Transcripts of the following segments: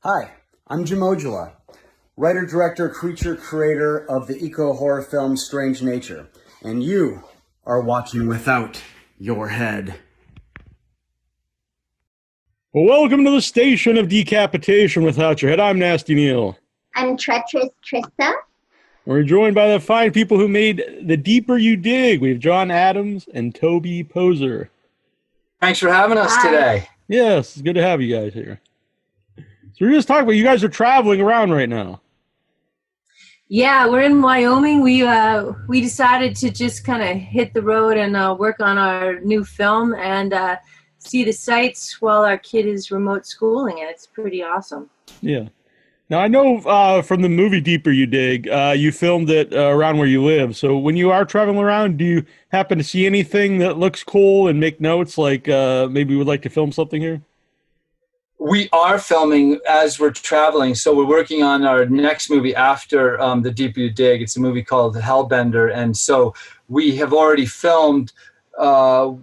Hi, I'm Jim Ojala, writer, director, creature, creator of the eco-horror film Strange Nature, and you are watching Without Your Head. Well, welcome to the station of decapitation without your head. I'm Nasty Neal. I'm Treacherous Trista. We're joined by the fine people who made The Deeper You Dig. We have John Adams and Toby Poser. Thanks for having us today. Yes, it's good to have you guys here. So we're just talking about, you guys are traveling around right now. Yeah, we're in Wyoming. We decided to just kind of hit the road and work on our new film and see the sights while our kid is remote schooling, and it's pretty awesome. Yeah. Now, I know from the movie Deeper You Dig, you filmed it around where you live. So when you are traveling around, do you happen to see anything that looks cool and make notes, like maybe you would like to film something here? We are filming as we're traveling, so we're working on our next movie after The Deeper You Dig. It's a movie called Hellbender, and so we have already filmed about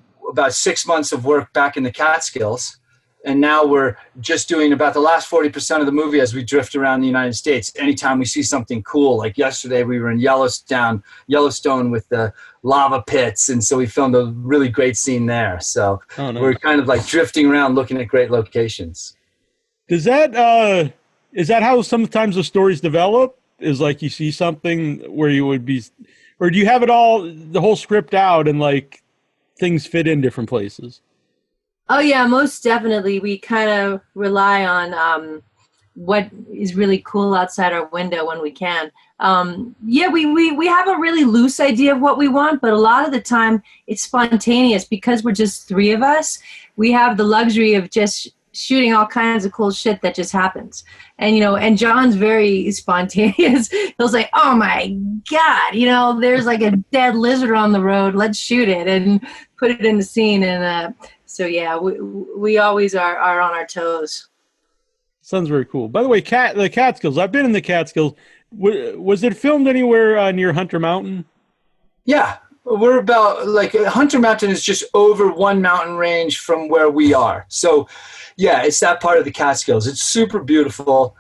6 months of work back in the Catskills, and now we're just doing about the last 40% of the movie as we drift around the United States. Anytime we see something cool, like yesterday we were in Yellowstone with the lava pits, and so we filmed a really great scene there. So We're kind of like drifting around looking at great locations. Is that how sometimes the stories develop? Is like you see something where you would be, or do you have it all, the whole script out, and like things fit in different places? Oh yeah, most definitely. We kind of rely on what is really cool outside our window when we can. Yeah, we have a really loose idea of what we want, but a lot of the time it's spontaneous because we're just three of us. We have the luxury of just shooting all kinds of cool shit that just happens. And, and John's very spontaneous. He'll say, oh my God, there's like a dead lizard on the road. Let's shoot it and put it in the scene. And so, yeah, we always are on our toes. Sounds very cool. By the way, the Catskills, I've been in the Catskills. Was it filmed anywhere near Hunter Mountain? Yeah, we're about, like, Hunter Mountain is just over one mountain range from where we are. So, yeah, it's that part of the Catskills. It's super beautiful,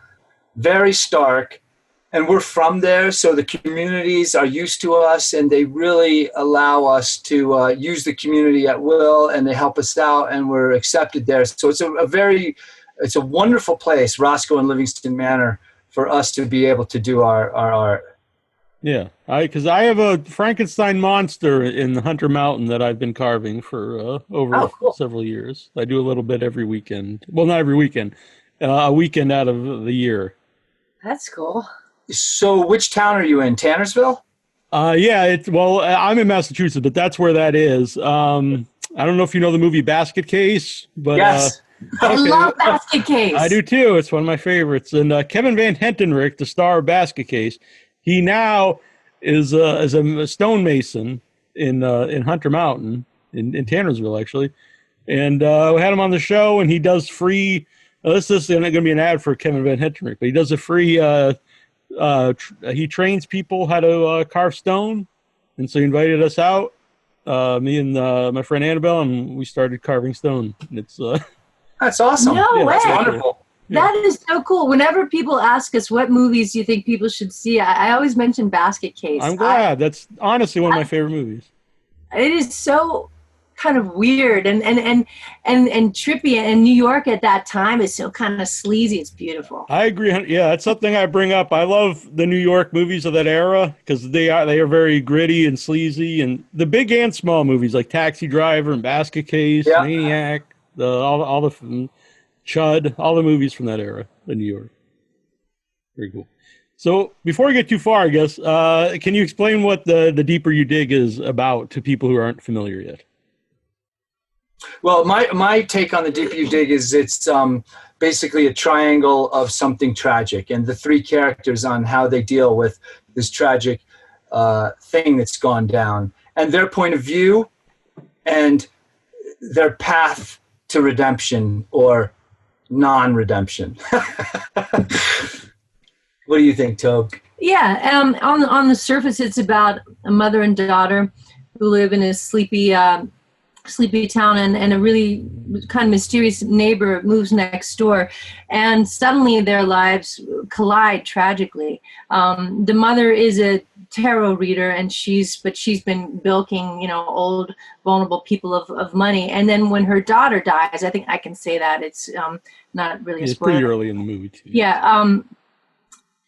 very stark, and we're from there, so the communities are used to us, and they really allow us to use the community at will, and they help us out, and we're accepted there. So it's it's a wonderful place, Roscoe and Livingston Manor, for us to be able to do our art. Yeah, because I have a Frankenstein monster in Hunter Mountain that I've been carving for over several years. I do a little bit every weekend. Well, not every weekend, a weekend out of the year. That's cool. So which town are you in, Tannersville? Yeah, I'm in Massachusetts, but that's where that is. I don't know if you know the movie Basket Case, but yes. I love Basket Case. I do too. It's one of my favorites. And Kevin Van Hentenryck, the star of Basket Case, he now is a stonemason in Hunter Mountain in Tannersville, actually. And we had him on the show, and he does free. This is going to be an ad for Kevin Van Hentenryck, but he does a free. He trains people how to carve stone, and so he invited us out, me and my friend Annabelle, and we started carving stone. It's that's awesome. No way. That's wonderful. That is so cool. Whenever people ask us what movies do you think people should see, I always mention Basket Case. I'm glad. That's honestly one of my favorite movies. It is so kind of weird and trippy, and New York at that time is so kind of sleazy. It's beautiful. I agree. Yeah, that's something I bring up. I love the New York movies of that era because they are very gritty and sleazy, and the big and small movies like Taxi Driver and Basket Case, Maniac, all the Chud, all the movies from that era in New York. Very cool. So before we get too far, I guess, can you explain what the Deeper You Dig is about to people who aren't familiar yet? Well, my take on The Deeper You Dig is it's basically a triangle of something tragic, and the three characters on how they deal with this tragic thing that's gone down, and their point of view and their path to redemption or non-redemption. What do you think, Tobe? Yeah, on the surface, it's about a mother and daughter who live in a sleepy sleepy town, and a really kind of mysterious neighbor moves next door, and suddenly their lives collide tragically. The mother is a tarot reader, and she's been bilking, old vulnerable people of money. And then when her daughter dies, I think I can say that it's not really a spoiler. It's pretty early in the movie too. Yeah,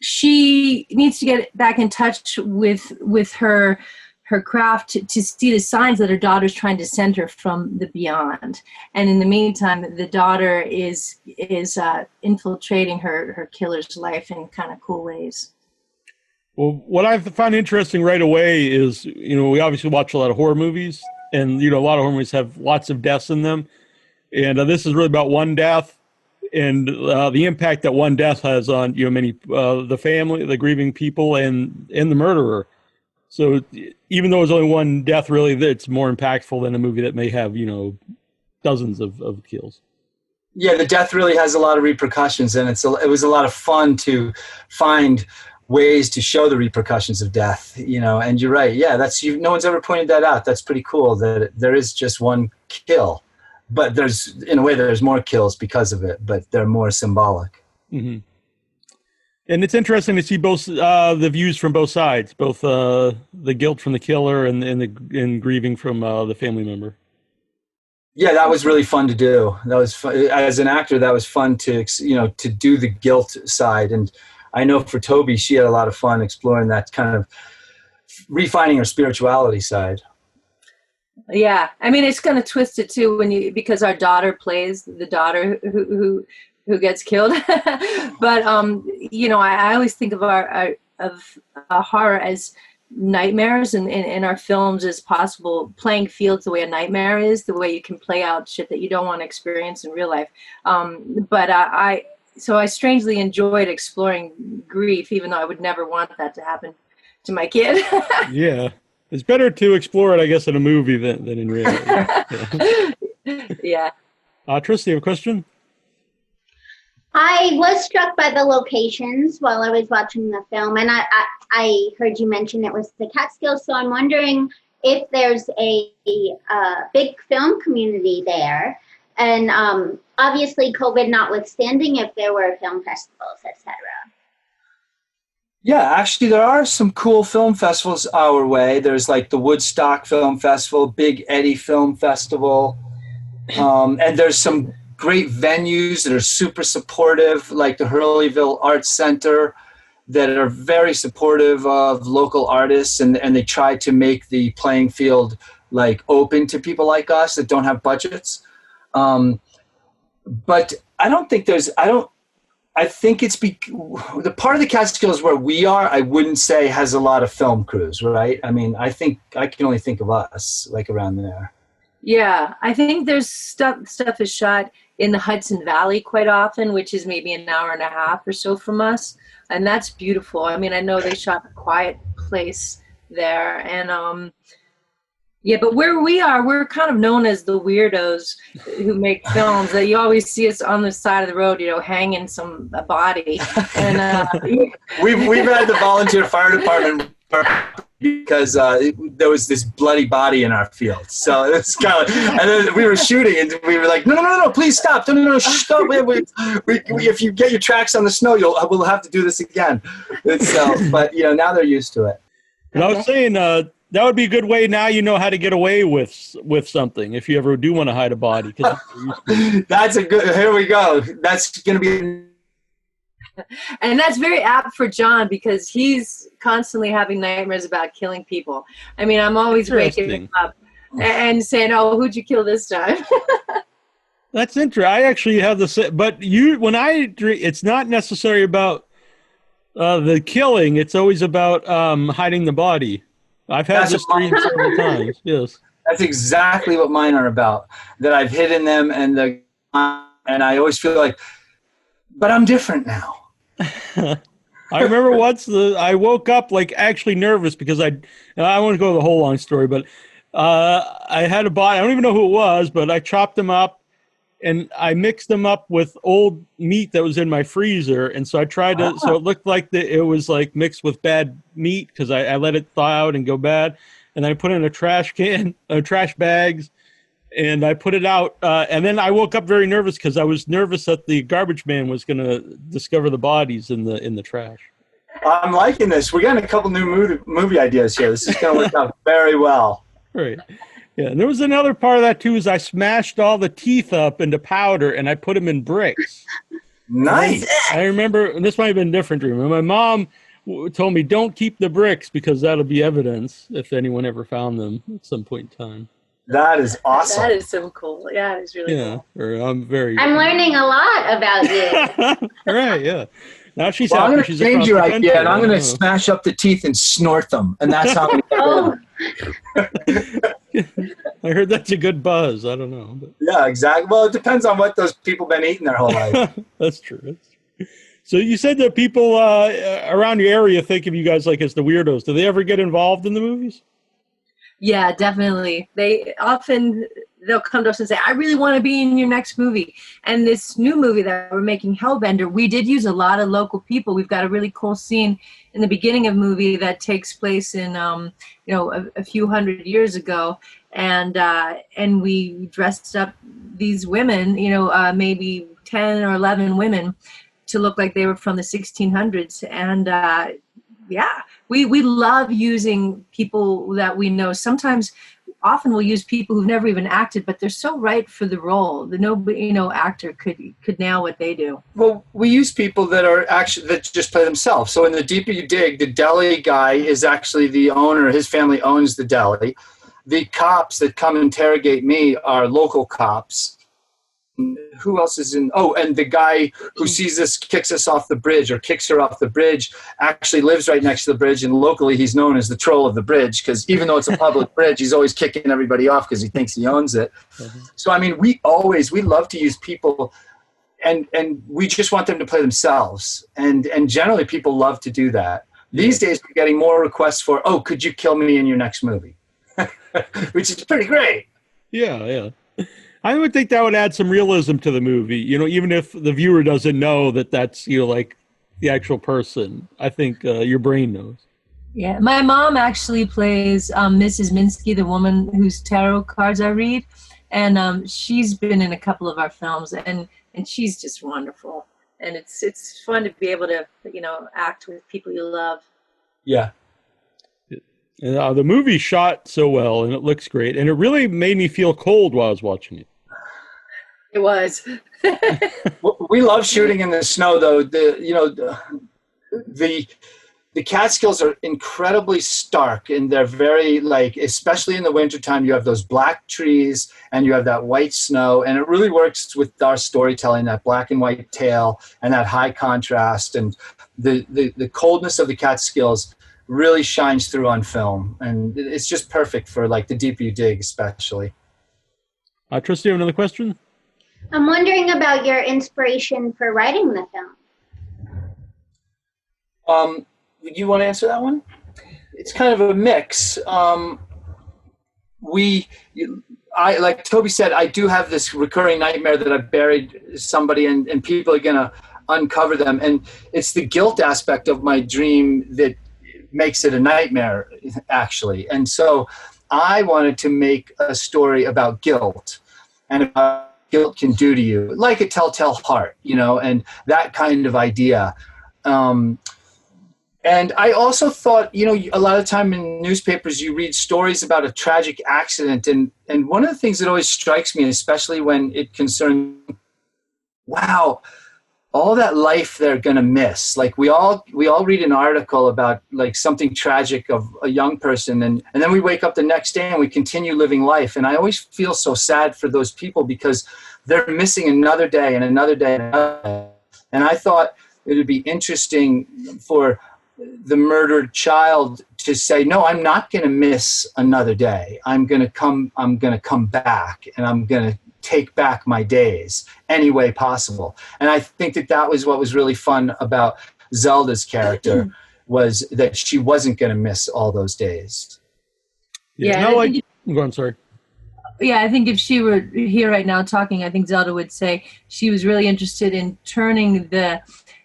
she needs to get back in touch with her craft to see the signs that her daughter's trying to send her from the beyond. And in the meantime, the daughter is infiltrating her killer's life in kind of cool ways. Well, what I found interesting right away is, we obviously watch a lot of horror movies, and, a lot of horror movies have lots of deaths in them. And this is really about one death, and the impact that one death has on, many, the family, the grieving people, and the murderer. So even though it's only one death, really, it's more impactful than a movie that may have, dozens of kills. Yeah, the death really has a lot of repercussions, and it was a lot of fun to find ways to show the repercussions of death, and you're right. Yeah, no one's ever pointed that out. That's pretty cool that there is just one kill, but in a way, there's more kills because of it, but they're more symbolic. Mm-hmm. And it's interesting to see both the views from both sides, both the guilt from the killer and grieving from the family member. Yeah, that was really fun to do. That was fun. As an actor, that was fun to do the guilt side. And I know for Toby, she had a lot of fun exploring that kind of refining her spirituality side. Yeah, I mean, it's going to twist it too because our daughter plays the daughter who gets killed. But I always think of our horror as nightmares in our films as possible playing fields the way a nightmare is, the way you can play out shit that you don't want to experience in real life. But I strangely enjoyed exploring grief, even though I would never want that to happen to my kid. Yeah. It's better to explore it, I guess, in a movie than in real life. Yeah. Trista, you have a question? I was struck by the locations while I was watching the film, and I heard you mention it was the Catskills, so I'm wondering if there's a big film community there, and obviously COVID notwithstanding, if there were film festivals, etc. Yeah, actually, there are some cool film festivals our way. There's like the Woodstock Film Festival, Big Eddie Film Festival, and there's some great venues that are super supportive, like the Hurleyville Arts Center, that are very supportive of local artists, and they try to make the playing field like open to people like us that don't have budgets. But I don't think I think it's the part of the Catskills where we are, I wouldn't say has a lot of film crews, right? I mean, I think I can only think of us like around there. Yeah, I think there's stuff is shot in the Hudson Valley quite often, which is maybe an hour and a half or so from us. And that's beautiful. I mean, I know they shot A Quiet Place there. And yeah, but where we are, we're kind of known as the weirdos who make films. That you always see us on the side of the road, hanging a body. And we've had the volunteer fire department because there was this bloody body in our field. So it's kind of, and then we were shooting, and we were like, no, please stop, no, stop. If you get your tracks on the snow, we'll have to do this again. But now they're used to it. And I was saying that would be a good way. Now you know how to get away with something if you ever do want to hide a body. That's a good. Here we go. That's going to be. And that's very apt for John because he's constantly having nightmares about killing people. I mean, I'm always waking him up and saying, "Oh, who'd you kill this time?" That's interesting. I actually have the same, but it's not necessarily about the killing. It's always about hiding the body. I've had this dream several times. Yes, that's exactly what mine are about. That I've hidden them, and I always feel like, but I'm different now. I remember once I woke up like actually nervous because I won't go the whole long story, but I had a body. I don't even know who it was, but I chopped them up and I mixed them up with old meat that was in my freezer. And so I tried to, so it looked like it was like mixed with bad meat because I let it thaw out and go bad. And then I put it in a trash bags. and I put it out. And then I woke up very nervous because I was nervous that the garbage man was going to discover the bodies in the trash. I'm liking this. We're getting a couple new movie ideas here. This is going to work out very well. Right. Yeah. And there was another part of that too, is I smashed all the teeth up into powder and I put them in bricks. Nice. I remember, and this might have been a different dream. My mom told me, don't keep the bricks because that'll be evidence if anyone ever found them at some point in time. That is awesome. That is so cool. Yeah, it's really cool. I'm learning a lot about you. All right, yeah. Now she's I'm going she's to change your across the idea, country. and I'm going to smash up the teeth and snort them, and that's how I'm going to I heard that's a good buzz. I don't know. But. Yeah, exactly. Well, it depends on what those people been eating their whole life. That's true. So you said that people around your area think of you guys like as the weirdos. Do they ever get involved in the movies? Yeah, definitely. They'll come to us and say, I really want to be in your next movie. And this new movie that we're making, Hellbender, we did use a lot of local people. We've got a really cool scene in the beginning of the movie that takes place in, a few hundred years ago. And we dressed up these women, maybe 10 or 11 women to look like they were from the 1600s. And we love using people that we know. Often we'll use people who've never even acted, but they're so right for the role. No actor could nail what they do. Well, we use people that just play themselves. So in The Deeper You Dig, the deli guy is actually the owner. His family owns the deli. The cops that come interrogate me are local cops. Who else is in? Oh, and the guy who sees us kicks us off the bridge or kicks her off the bridge actually lives right next to the bridge, and locally he's known as the troll of the bridge because even though it's a public bridge, he's always kicking everybody off because he thinks he owns it. Mm-hmm. So, I mean, we love to use people, and we just want them to play themselves, and generally people love to do that. These days we're getting more requests for, oh, could you kill me in your next movie? Which is pretty great. Yeah. I would think that would add some realism to the movie, even if the viewer doesn't know that that's, like the actual person. I think your brain knows. Yeah. My mom actually plays Mrs. Minsky, the woman whose tarot cards I read. And she's been in a couple of our films and she's just wonderful. And it's fun to be able to, act with people you love. Yeah. And, the movie shot so well, and it looks great, and it really made me feel cold while I was watching it. It was. We love shooting in the snow, though. The Catskills are incredibly stark, and they're very especially in the wintertime, you have those black trees and you have that white snow, and it really works with our storytelling, that black and white tale and that high contrast, and the coldness of the Catskills really shines through on film, and it's just perfect for The Deeper You Dig, especially. Trista, you have another question? I'm wondering about your inspiration for writing the film. You want to answer that one? It's kind of a mix. Like Toby said, I do have this recurring nightmare that I buried somebody, and people are gonna uncover them, and it's the guilt aspect of my dream that makes it a nightmare, actually. And so I wanted to make a story about guilt and about what guilt can do to you, like a telltale heart, and that kind of idea. And I also thought, a lot of time in newspapers, you read stories about a tragic accident. And one of the things that always strikes me, especially when it concerns, wow, all that life they're going to miss. We all read an article about something tragic of a young person, and then we wake up the next day and we continue living life. And I always feel so sad for those people because they're missing another day and another day and another day. And I thought it would be interesting for the murdered child to say, no, I'm not going to miss another day. I'm going to come back, and I'm going to take back my days any way possible. And I think that was what was really fun about Zelda's character, was that she wasn't going to miss all those days. Yeah. I'm sorry. Yeah, I think if she were here right now talking, I think Zelda would say she was really interested in turning the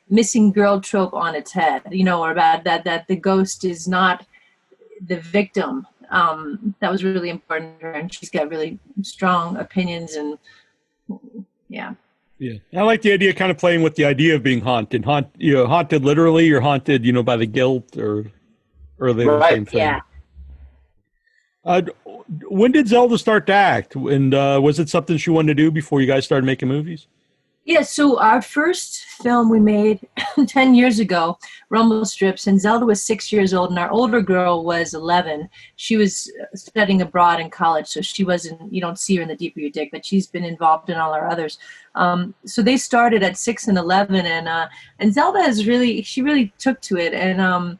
missing girl trope on its head, or about that the ghost is not the victim That was really important to her, and she's got really strong opinions, and yeah. Yeah, I like the idea, kind of playing with the idea of being haunted. Haunted literally, or haunted, by the guilt, or are they the same thing? Yeah. When did Zelda start to act? And was it something she wanted to do before you guys started making movies? Yeah, so our first film we made 10 years ago, Rumble Strips, and Zelda was 6 years old, and our older girl was 11. She was studying abroad in college, so she wasn't, you don't see her in The Deeper You Dig, but she's been involved in all our others. So they started at 6 and 11, and Zelda she really took to it, and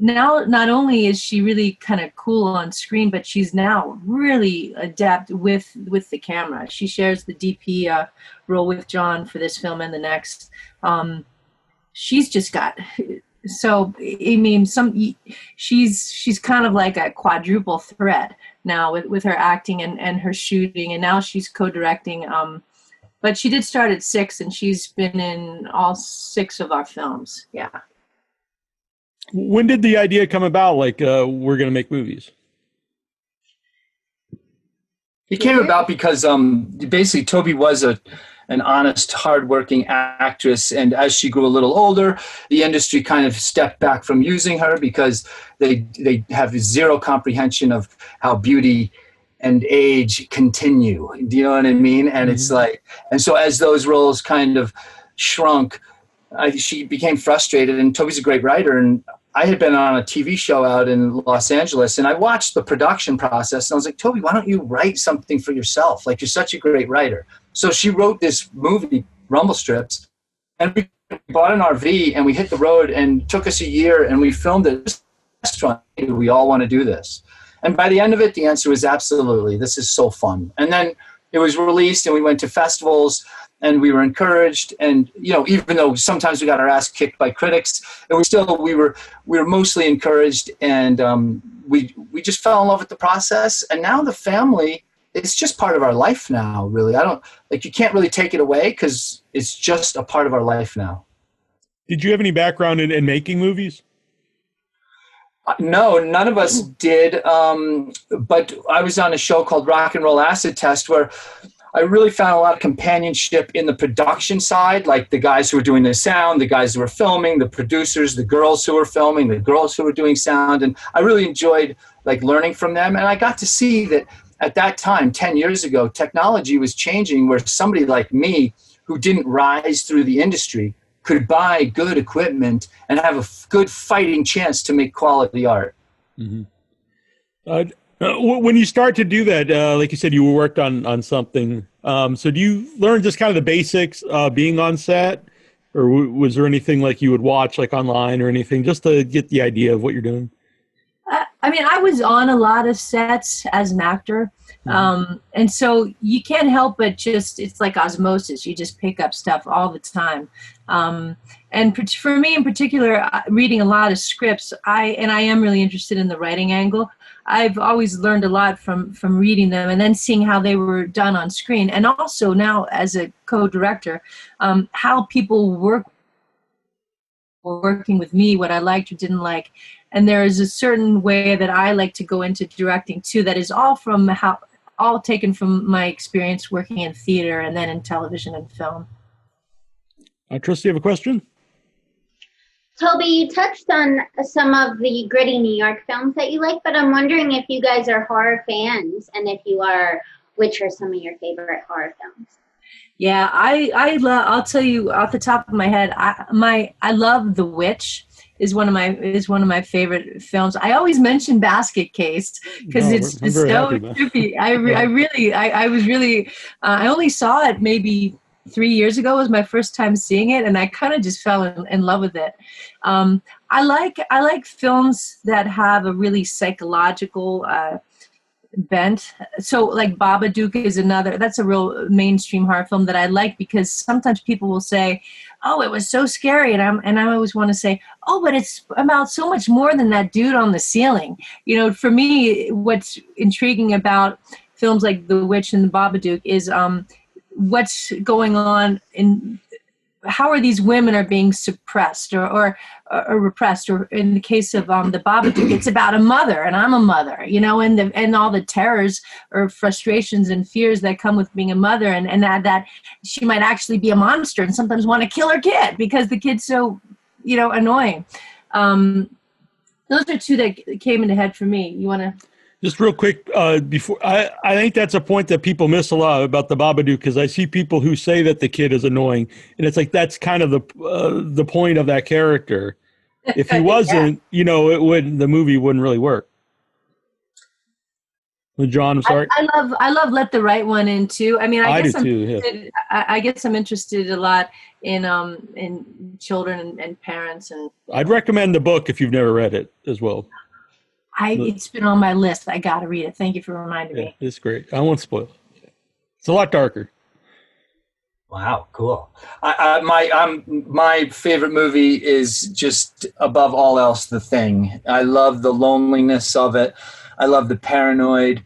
now not only is she really kind of cool on screen, but she's now really adept with the camera. She shares the DP role with John for this film and the next. She's just got, so I mean, she's kind of like a quadruple threat now with her acting and her shooting, and now she's co-directing. But she did start at 6, and she's been in all 6 of our films. Yeah. When did the idea come about, like, we're going to make movies? It came about because basically Toby was an honest, hardworking actress, and as she grew a little older, the industry kind of stepped back from using her because they have zero comprehension of how beauty and age continue. Do you know what I mean? And it's like, and so as those roles kind of shrunk, she became frustrated, and Toby's a great writer, and I had been on a TV show out in Los Angeles, and I watched the production process, and I was like, Toby, why don't you write something for yourself? Like, you're such a great writer. So she wrote this movie, Rumble Strips, and we bought an RV, and we hit the road, and it took us a year, and we filmed it at a restaurant. We all want to do this. And by the end of it, the answer was absolutely. This is so fun. And then it was released, and we went to festivals, and we were encouraged, and even though sometimes we got our ass kicked by critics, and we were mostly encouraged, and we just fell in love with the process. And now the family, it's just part of our life now. Really, you can't really take it away because it's just a part of our life now. Did you have any background in making movies? No, none of us did. But I was on a show called Rock and Roll Acid Test where I really found a lot of companionship in the production side, like the guys who were doing the sound, the guys who were filming, the producers, the girls who were filming, the girls who were doing sound. And I really enjoyed learning from them. And I got to see that at that time, 10 years ago, technology was changing where somebody like me who didn't rise through the industry could buy good equipment and have a good fighting chance to make quality art. Mm-hmm. When you start to do that, like you said, you worked on something. So do you learn just kind of the basics being on set? Or was there anything like you would watch online or anything just to get the idea of what you're doing? I mean, I was on a lot of sets as an actor. And so you can't help but it's like osmosis. You just pick up stuff all the time. And for me in particular, reading a lot of scripts, I am really interested in the writing angle. I've always learned a lot from reading them and then seeing how they were done on screen. And also now as a co-director, how people were working with me, what I liked or didn't like. And there is a certain way that I like to go into directing too, that is all taken from my experience working in theater and then in television and film. Trista, you have a question? Toby, you touched on some of the gritty New York films that you like, but I'm wondering if you guys are horror fans, and if you are, which are some of your favorite horror films? Yeah, I'll tell you off the top of my head, I love The Witch. Is one of my favorite films. I always mention Basket Case because it's so trippy. I only saw it maybe 3 years ago. Was my first time seeing it, and I kind of just fell in love with it. I like films that have a really psychological bent. So like Babadook is that's a real mainstream horror film that I like, because sometimes people will say, oh, it was so scary. And I always want to say, oh, but it's about so much more than that dude on the ceiling. For me, what's intriguing about films like The Witch and the Babadook is what's going on how are these women are being suppressed or repressed, or in the case of the Babadook, it's about a mother, and I'm a mother, and all the terrors or frustrations and fears that come with being a mother, and that she might actually be a monster and sometimes want to kill her kid because the kid's so, annoying. Those are two that came into head for me. You want to? Just real quick, before I think that's a point that people miss a lot about the Babadook, because I see people who say that the kid is annoying, and it's like that's kind of the point of that character. If he wasn't, the movie wouldn't really work. John, I'm sorry. I love Let the Right One In too. I mean, I guess do too. Yeah. I guess I'm interested a lot in children and parents, and I'd recommend the book if you've never read it as well. It's been on my list. I got to read it. Thank you for reminding me. It's great. I won't spoil it. It's a lot darker. Wow, cool. My favorite movie is just above all else The Thing. I love the loneliness of it. I love the paranoid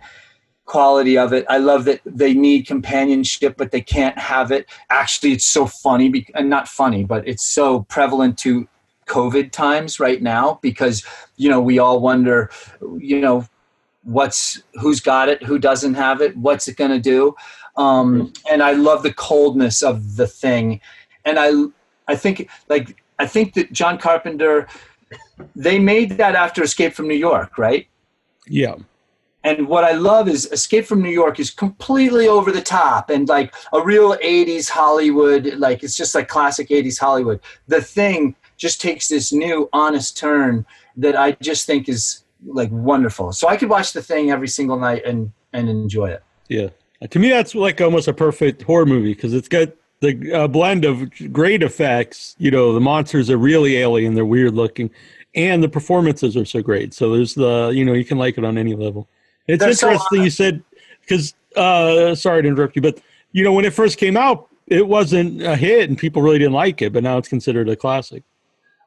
quality of it. I love that they need companionship, but they can't have it. Actually, it's so funny, and not funny, but it's so prevalent to COVID times right now, because we all wonder who's got it, who doesn't have it, what's it going to do, and I love the coldness of The Thing. And I think that John Carpenter, they made that after Escape from New York, right? Yeah. And what I love is Escape from New York is completely over the top and like a real 80s Hollywood, like it's just like classic 80s Hollywood. The Thing just takes this new honest turn that I just think is like wonderful. So I could watch The Thing every single night and enjoy it. Yeah. To me, that's like almost a perfect horror movie, because it's got the blend of great effects. The monsters are really alien, they're weird looking, and the performances are so great. So there's you can like it on any level. It's interesting you said, because sorry to interrupt you, but when it first came out, it wasn't a hit and people really didn't like it, but now it's considered a classic.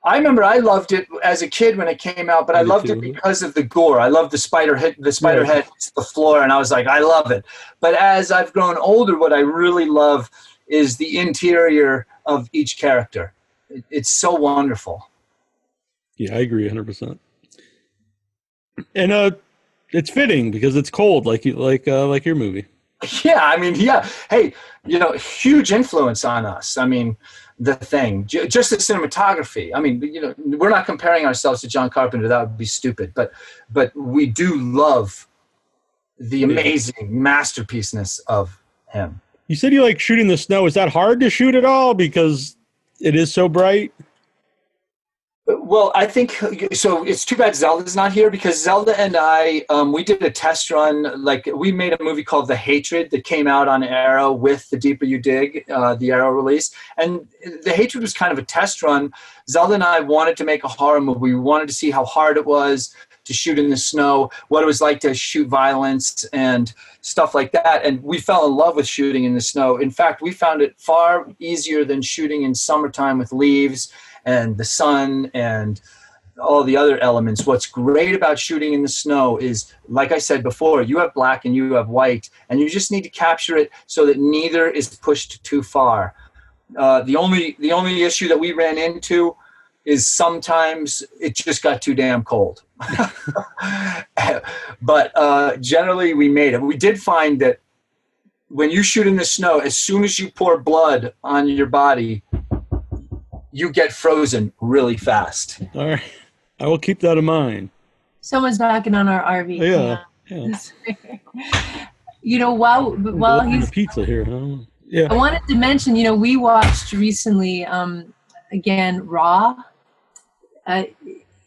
I remember I loved it as a kid when it came out, but I loved it because of the gore. I loved the spider head hits the floor, and I was like, I love it. But as I've grown older, what I really love is the interior of each character. It's so wonderful. Yeah, I agree 100%. And it's fitting because it's cold, like your movie. Yeah, I mean, yeah. Hey, huge influence on us. I mean, The Thing, just the cinematography. I mean, we're not comparing ourselves to John Carpenter. That would be stupid. But we do love the amazing masterpiece of him. You said you like shooting the snow. Is that hard to shoot at all because it is so bright? Well, I think so. It's too bad Zelda's not here, because Zelda and I, we did a test run. Like, we made a movie called The Hatred that came out on Arrow with The Deeper You Dig, the Arrow release. And The Hatred was kind of a test run. Zelda and I wanted to make a horror movie. We wanted to see how hard it was to shoot in the snow, what it was like to shoot violence and stuff like that. And we fell in love with shooting in the snow. In fact, we found it far easier than shooting in summertime with leaves and the sun and all the other elements. What's great about shooting in the snow is, like I said before, you have black and you have white, and you just need to capture it so that neither is pushed too far. The only issue that we ran into is sometimes it just got too damn cold. But generally we made it. We did find that when you shoot in the snow, as soon as you pour blood on your body, you get frozen really fast. All right. I will keep that in mind. Someone's knocking on our RV. Yeah. While he's pizza here, huh? Yeah. I wanted to mention, we watched recently, again, Raw,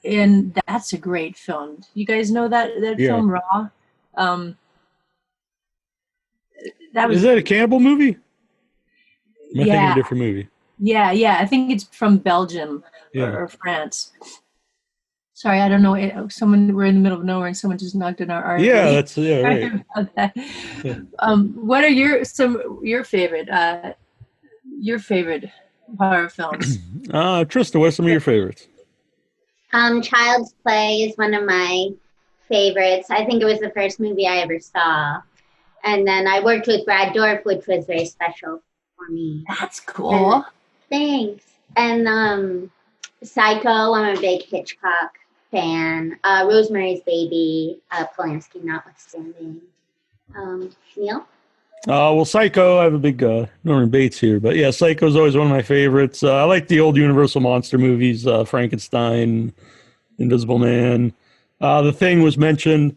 and that's a great film. You guys know that film, Raw? Is that a cannibal movie? Am I thinking of a different movie? Yeah. I think it's from Belgium or France. Sorry, I don't know. We're in the middle of nowhere, and someone just knocked on our RV. Yeah, right. About that. Yeah. What are your favorite horror films? Trista, what's some of your favorites? Child's Play is one of my favorites. I think it was the first movie I ever saw. And then I worked with Brad Dourif, which was very special for me. That's cool. Thanks. And Psycho, I'm a big Hitchcock fan. Rosemary's Baby, Polanski notwithstanding. Neal? Well, Psycho, I have a big Norman Bates here, but yeah, Psycho's always one of my favorites. I like the old Universal monster movies, Frankenstein, Invisible Man. The Thing was mentioned.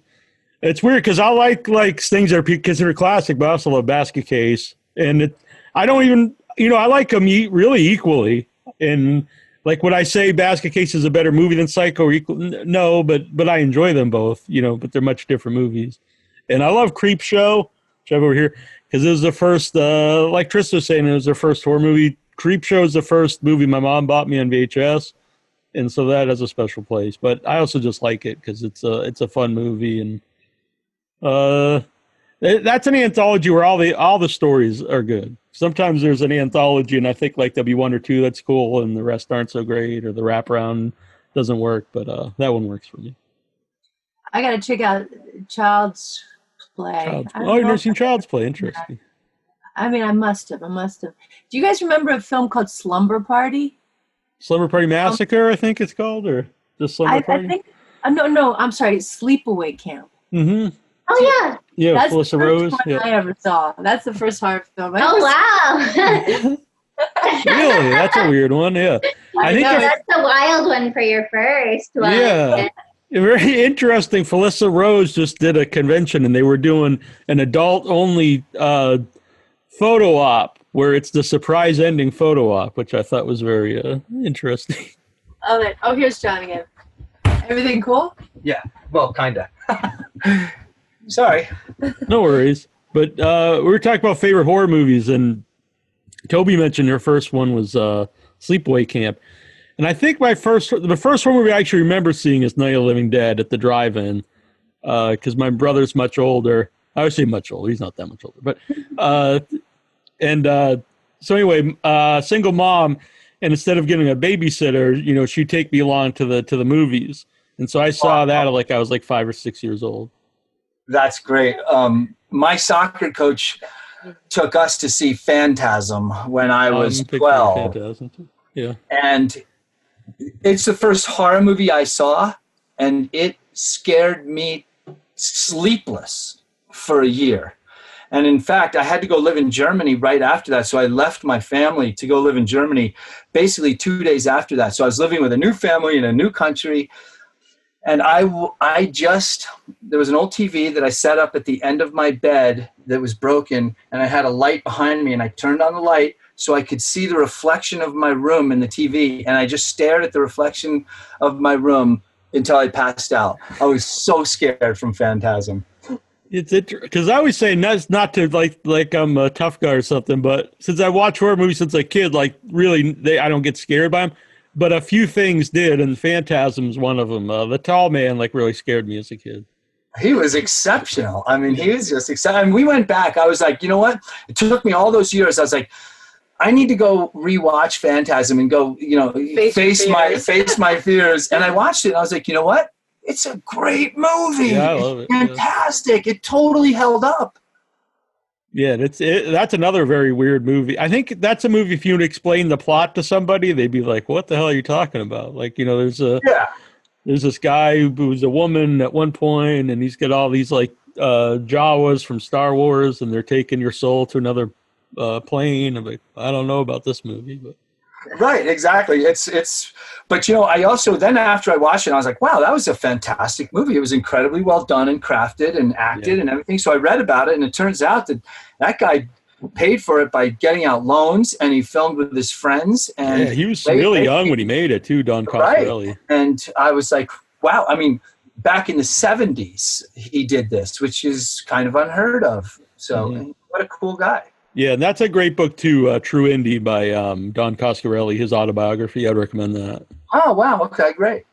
It's weird because I like things that are considered classic, but I also love Basket Case, and I don't even, I like them really equally. And like, would I say Basket Case is a better movie than Psycho? Or no, but I enjoy them both, but they're much different movies. And I love Creep Show, which I have over here, because it was the first, like Trista was saying, it was their first horror movie. Creep Show is the first movie my mom bought me on VHS, and so that has a special place. But I also just like it because it's a fun movie, and that's an anthology where all the stories are good. Sometimes there's an anthology, and I think like there'll be one or two that's cool, and the rest aren't so great, or the wraparound doesn't work. But that one works for me. I gotta check out Child's Play. You've never seen Child's Play? Interesting. I mean, I must have. Do you guys remember a film called Slumber Party? Slumber Party Massacre, I think it's called, or just Slumber Party? I think. No, I'm sorry. Sleepaway Camp. Mm-hmm. Oh, yeah. Yeah, that's Felissa the Rose. first one I ever saw. That's the first horror film. Oh, wow. Really? That's a weird one, yeah. I think that's a wild one for your first one. Yeah. Very interesting. Felissa Rose just did a convention, and they were doing an adult-only photo op, where it's the surprise ending photo op, which I thought was very interesting. Oh, here's John again. Everything cool? Yeah, well, kind of. Sorry. No worries. But we were talking about favorite horror movies, and Toby mentioned her first one was Sleepaway Camp. And I think the first horror movie I actually remember seeing is Night of the Living Dead at the drive-in, because my brother's much older. I would say much older. He's not that much older. But so anyway, single mom, and instead of getting a babysitter, she'd take me along to the movies. And so I saw that I was like 5 or 6 years old. That's great. My soccer coach took us to see Phantasm when I was 12. Phantasm too. Yeah. And it's the first horror movie I saw, and it scared me sleepless for a year. And in fact, I had to go live in Germany right after that. So I left my family to go live in Germany basically 2 days after that. So I was living with a new family in a new country. And there was an old TV that I set up at the end of my bed that was broken, and I had a light behind me, and I turned on the light so I could see the reflection of my room in the TV, and I just stared at the reflection of my room until I passed out. I was so scared from Phantasm. It's because I always say not to like I'm a tough guy or something, but since I watch horror movies since a kid, really I don't get scared by them. But a few things did, and Phantasm's one of them. The tall man really scared me as a kid. He was exceptional. I mean, he was just exceptional. And we went back. I was like, you know what? It took me all those years. I was like, I need to go rewatch Phantasm and go, face my fears. And I watched it, and I was like, you know what? It's a great movie. Yeah, I love it. Fantastic. Yeah. It totally held up. Yeah, that's another very weird movie. I think that's a movie, if you would explain the plot to somebody, they'd be like, what the hell are you talking about? There's this guy who's a woman at one point, and he's got all these Jawas from Star Wars, and they're taking your soul to another plane. I'm like, I don't know about this movie, but right, exactly. But I also then after I watched it, I was like, wow, that was a fantastic movie. It was incredibly well done and crafted and acted and everything. So I read about it, and it turns out that guy paid for it by getting out loans, and he filmed with his friends. And he was really young when he made it too, Don Coscarelli. Right. And I was like, wow. I mean, back in the 70s, he did this, which is kind of unheard of. So what a cool guy. Yeah, and that's a great book too, True Indie by Don Coscarelli, his autobiography. I'd recommend that. Oh, wow. Okay, great.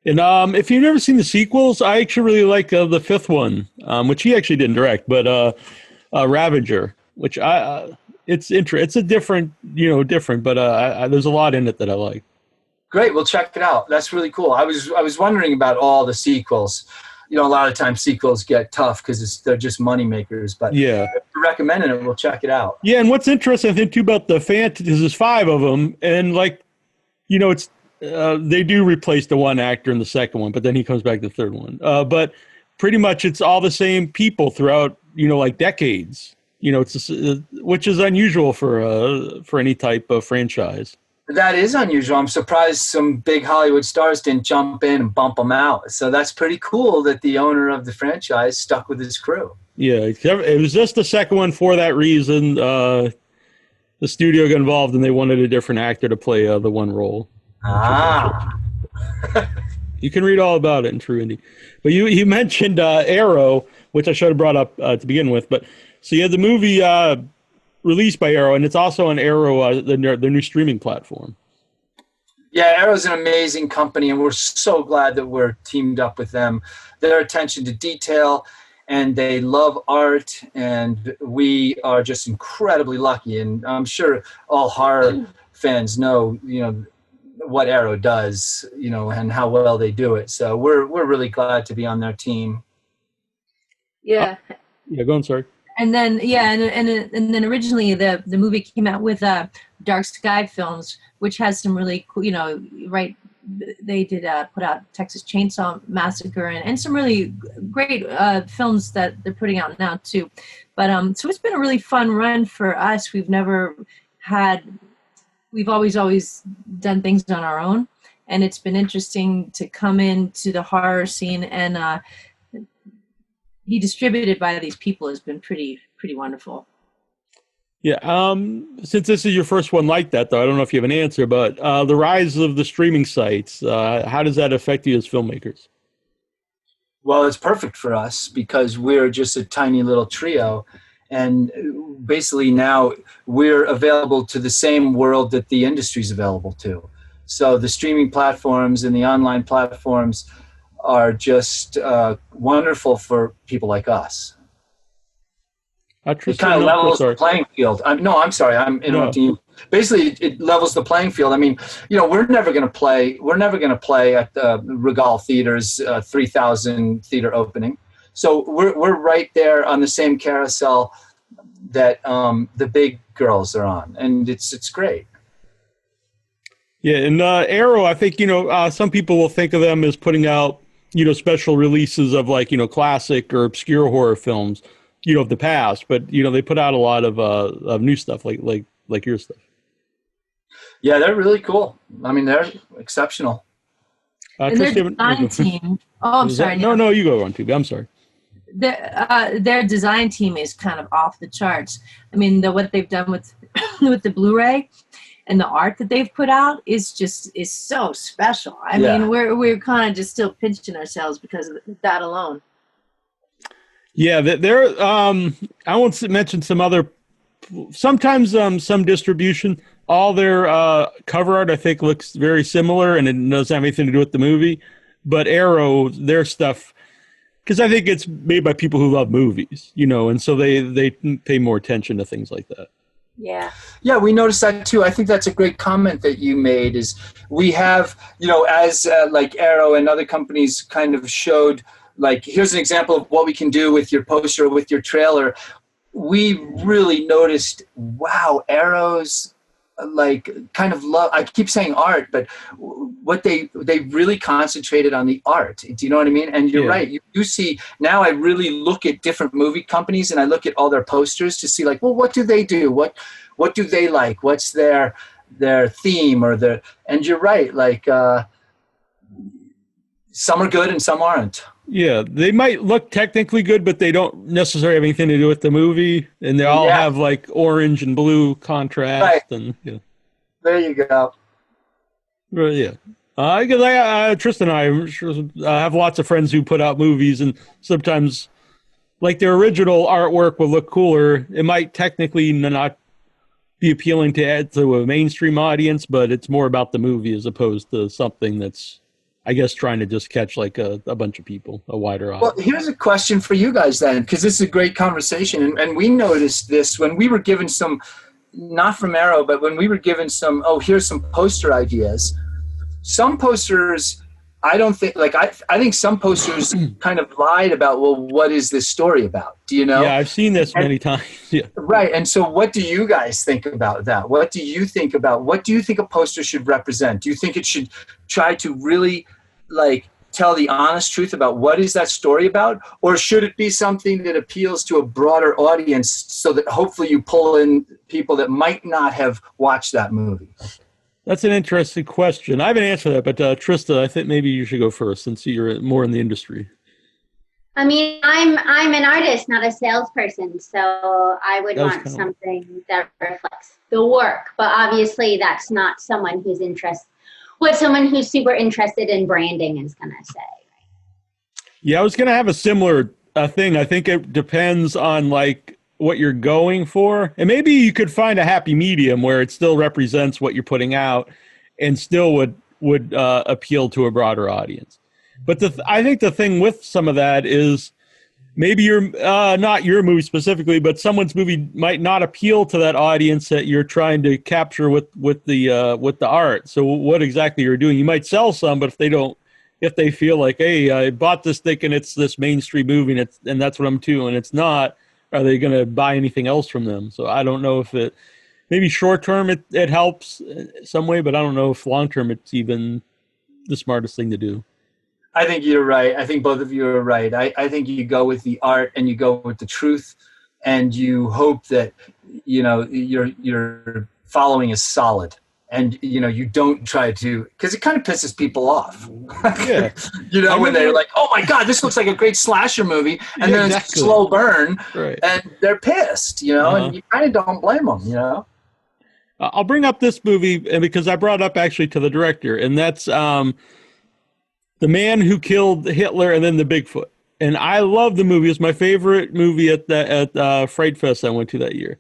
And if you've never seen the sequels, I actually really like the fifth one, which he actually didn't direct, but Ravager, which it's a different, but there's a lot in it that I like. Great, we'll check it out. That's really cool. I was wondering about all the sequels. A lot of times sequels get tough because they're just money makers. But yeah, recommending it. We'll check it out. Yeah, and what's interesting, I think, too, about the Phantom is there's 5 of them, and like, you know, it's they do replace the one actor in the second one, but then he comes back the third one. But pretty much it's all the same people throughout, you know, like decades. You know, it's which is unusual for any type of franchise. That is unusual. I'm surprised some big Hollywood stars didn't jump in and bump them out. So that's pretty cool that the owner of the franchise stuck with his crew. Yeah, it was just the second one for that reason. The studio got involved and they wanted a different actor to play the one role. Ah. You can read all about it in True Indie. But you mentioned Arrow, which I should have brought up to begin with. But so you had the movie released by Arrow, and it's also on Arrow, the new streaming platform. Yeah, Arrow's an amazing company, and we're so glad that we're teamed up with them. Their attention to detail, and they love art, and we are just incredibly lucky. And I'm sure all horror fans know, you know, what Arrow does, you know, and how well they do it. So we're really glad to be on their team. Yeah. Yeah, go on, sorry. And then and then originally the movie came out with Dark Sky Films, which has some really cool, you know, right. They did put out Texas Chainsaw Massacre and some really great films that they're putting out now too. But so it's been a really fun run for us. We've always done things on our own, and it's been interesting to come into the horror scene and be distributed by these people has been pretty wonderful. Yeah. Since this is your first one like that, though, I don't know if you have an answer, but the rise of the streaming sites, how does that affect you as filmmakers? Well, it's perfect for us because we're just a tiny little trio. And basically now we're available to the same world that the industry's available to. So the streaming platforms and the online platforms are just wonderful for people like us. It kind of levels the playing field. I'm sorry, I'm interrupting you. Basically, it levels the playing field. I mean, you know, we're never going to play at the Regal Theater's 3,000 theater opening. So we're right there on the same carousel that the big girls are on, and it's great. Yeah, and Arrow, I think, you know, some people will think of them as putting out, you know, special releases of like, you know, classic or obscure horror films, you know, of the past, but you know, they put out a lot of new stuff like your stuff. Yeah, they're really cool. I mean, they're exceptional. And their design team. Oh, I'm sorry. No, you go on, Toby. I'm sorry. Their design team is kind of off the charts. I mean, what they've done with with the Blu-ray and the art that they've put out is so special. I mean, we're kind of just still pinching ourselves because of that alone. Yeah, they're I won't mention some other. Sometimes some distribution. All their cover art, I think, looks very similar, and it doesn't have anything to do with the movie. But Arrow, their stuff, because I think it's made by people who love movies, you know, and so they pay more attention to things like that. Yeah, we noticed that too. I think that's a great comment that you made. Is we have, you know, as like Arrow and other companies kind of showed, like, here's an example of what we can do with your poster, with your trailer. We really noticed, wow, Arrow's like kind of love, I keep saying art, but what they really concentrated on the art. Do you know what I mean? And you're right. You see, now I really look at different movie companies and I look at all their posters to see, like, well, what do they do? What do they like? What's their theme or their, and you're right. Like, some are good and some aren't. Yeah, they might look technically good, but they don't necessarily have anything to do with the movie, and they all have like orange and blue contrast. Right. And there you go. Well, yeah, because Tristan and I have lots of friends who put out movies, and sometimes, like, their original artwork will look cooler. It might technically not be appealing to a mainstream audience, but it's more about the movie as opposed to something that's, I guess, trying to just catch like a bunch of people, a wider audience. Well, here's a question for you guys then, because this is a great conversation. And we noticed this when we were given some, not from Arrow, but when we were given some, here's some poster ideas. Some posters I don't think, like, I think some posters kind of lied about, well, what is this story about? Do you know? Yeah, I've seen this many times. Yeah. Right. And so what do you guys think about that? What do you think a poster should represent? Do you think it should try to really, like, tell the honest truth about what is that story about? Or should it be something that appeals to a broader audience so that hopefully you pull in people that might not have watched that movie? That's an interesting question. I haven't answered that, but Trista, I think maybe you should go first since you're more in the industry. I mean, I'm an artist, not a salesperson, so I would want something that reflects the work. But obviously, that's not someone who's someone who's super interested in branding is going to say. Yeah, I was going to have a similar thing. I think it depends on like what you're going for, and maybe you could find a happy medium where it still represents what you're putting out, and still would appeal to a broader audience. But I think the thing with some of that is maybe you're not your movie specifically, but someone's movie might not appeal to that audience that you're trying to capture with the art. So what exactly you're doing, you might sell some, but if they feel like, hey, I bought this thinking it's this mainstream movie and that's what I'm doing, and it's not, are they going to buy anything else from them? So I don't know if maybe short term it helps some way, but I don't know if long term it's even the smartest thing to do. I think you're right. I think both of you are right. I think you go with the art and you go with the truth, and you hope that, you know, your following is solid, and, you know, you don't try to, because it kind of pisses people off. Yeah. You know, when they're like, oh my God, this looks like a great slasher movie, and then it's a slow burn, right, and they're pissed, you know, and you kind of don't blame them, you know. I'll bring up this movie because I brought it up actually to the director, and that's The Man Who Killed Hitler and Then the Bigfoot. And I love the movie. It's my favorite movie at Fright Fest I went to that year.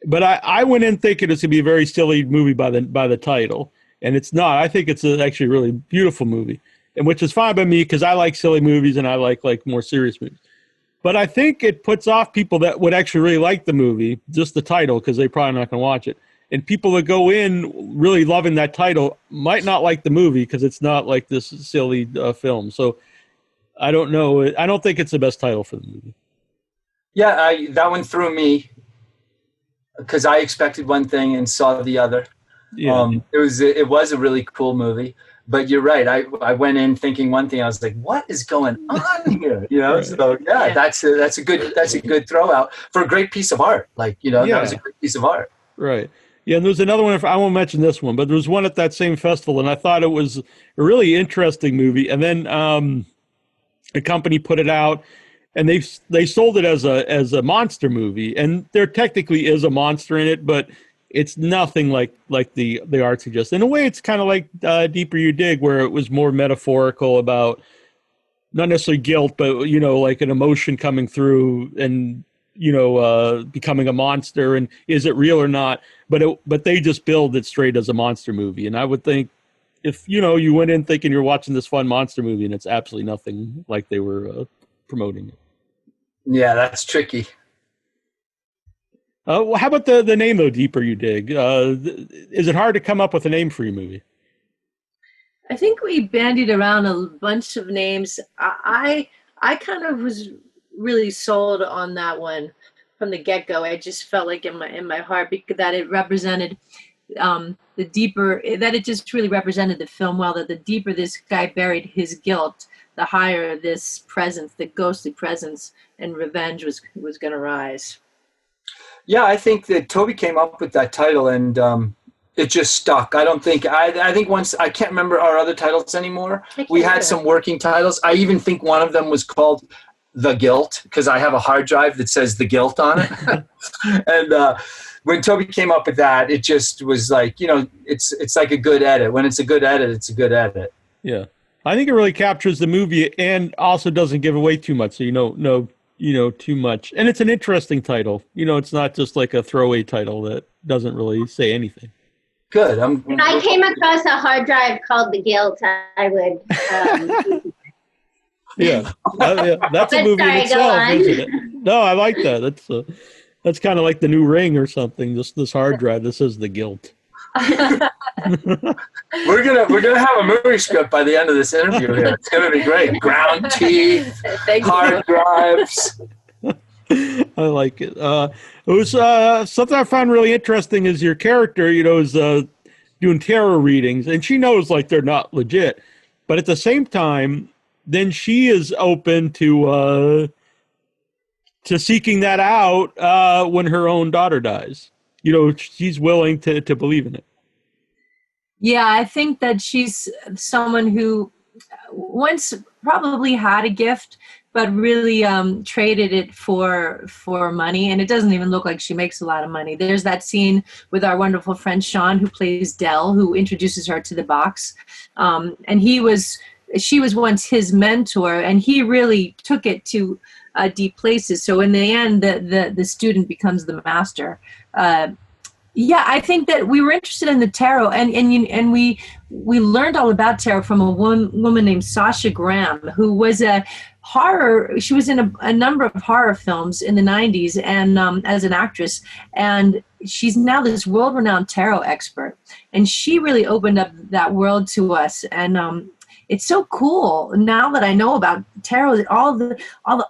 But I went in thinking it's going to be a very silly movie by the title, and it's not. I think it's actually a really beautiful movie, and which is fine by me because I like silly movies and I like more serious movies. But I think it puts off people that would actually really like the movie, just the title, because they're probably not going to watch it. And people that go in really loving that title might not like the movie because it's not like this silly film. So I don't know. I don't think it's the best title for the movie. Yeah, that one threw me because I expected one thing and saw the other. Yeah. It was a really cool movie. But you're right. I went in thinking one thing. I was like, "What is going on here?" You know. Right. So yeah, that's a good throw out for a great piece of art. Like, you know, that was a great piece of art. Right. Yeah, and there was another one. I won't mention this one, but there was one at that same festival, and I thought it was a really interesting movie. And then a company put it out, and they sold it as a monster movie, and there technically is a monster in it, but it's nothing like the art suggests. In a way, it's kind of like Deeper You Dig, where it was more metaphorical about not necessarily guilt, but, you know, like an emotion coming through and, you know, becoming a monster, and is it real or not? But they just billed it straight as a monster movie. And I would think if, you know, you went in thinking you're watching this fun monster movie and it's absolutely nothing like they were promoting it. Yeah, that's tricky. How about the name, though, Deeper You Dig? Is it hard to come up with a name for your movie? I think we bandied around a bunch of names. I kind of was really sold on that one from the get-go. I just felt like in my heart that it represented the deeper, that it just really represented the film well, that the deeper this guy buried his guilt, the higher this presence, the ghostly presence and revenge was going to rise. Yeah, I think that Toby came up with that title, and it just stuck. I think once, I can't remember our other titles anymore. We had some working titles. I even think one of them was called The Guilt, because I have a hard drive that says The Guilt on it. And when Toby came up with that, it just was like, you know, it's like a good edit. When it's a good edit, it's a good edit. Yeah. I think it really captures the movie and also doesn't give away too much. So, you know, too much. And it's an interesting title. You know, it's not just like a throwaway title that doesn't really say anything. Good. If I came across a hard drive called The Guilt, I would. Yeah. That's a movie in itself, isn't it? No, I like that. That's kind of like the new Ring or something. This hard drive. This is The Guilt. We're gonna have a movie script by the end of this interview here. It's gonna be great. Ground teeth, hard drives. I like it. It was something I found really interesting is your character, is doing tarot readings, and she knows like they're not legit, but at the same time, then she is open to seeking that out when her own daughter dies. She's willing to believe in it. Yeah, I think that she's someone who once probably had a gift, but really traded it for money, and it doesn't even look like she makes a lot of money. There's that scene with our wonderful friend Sean, who plays Dell, who introduces her to the box, and she was once his mentor, and he really took it to deep places. So in the end, the student becomes the master. Yeah, I think that we were interested in the tarot, and we learned all about tarot from a woman named Sasha Graham, who was she was in a number of horror films in the 90s and as an actress, and she's now this world-renowned tarot expert, and she really opened up that world to us, and it's so cool now that I know about tarot, all the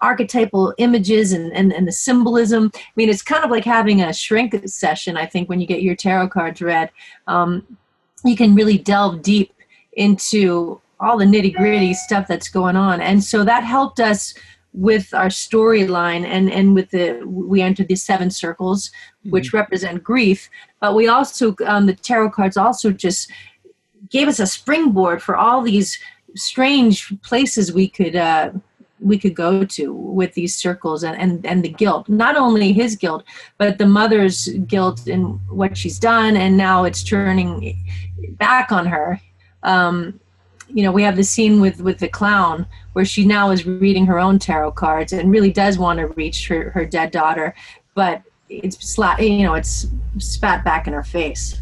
archetypal images and the symbolism. I mean, it's kind of like having a shrink session, I think, when you get your tarot cards read. You can really delve deep into all the nitty-gritty stuff that's going on. And so that helped us with our storyline, and we entered the 7 circles, which represent grief. But we also, the tarot cards also just gave us a springboard for all these strange places we could go to with these circles, and the guilt, not only his guilt, but the mother's guilt in what she's done, and now it's turning back on her. We have the scene with the clown where she now is reading her own tarot cards and really does want to reach her dead daughter, but it's spat back in her face.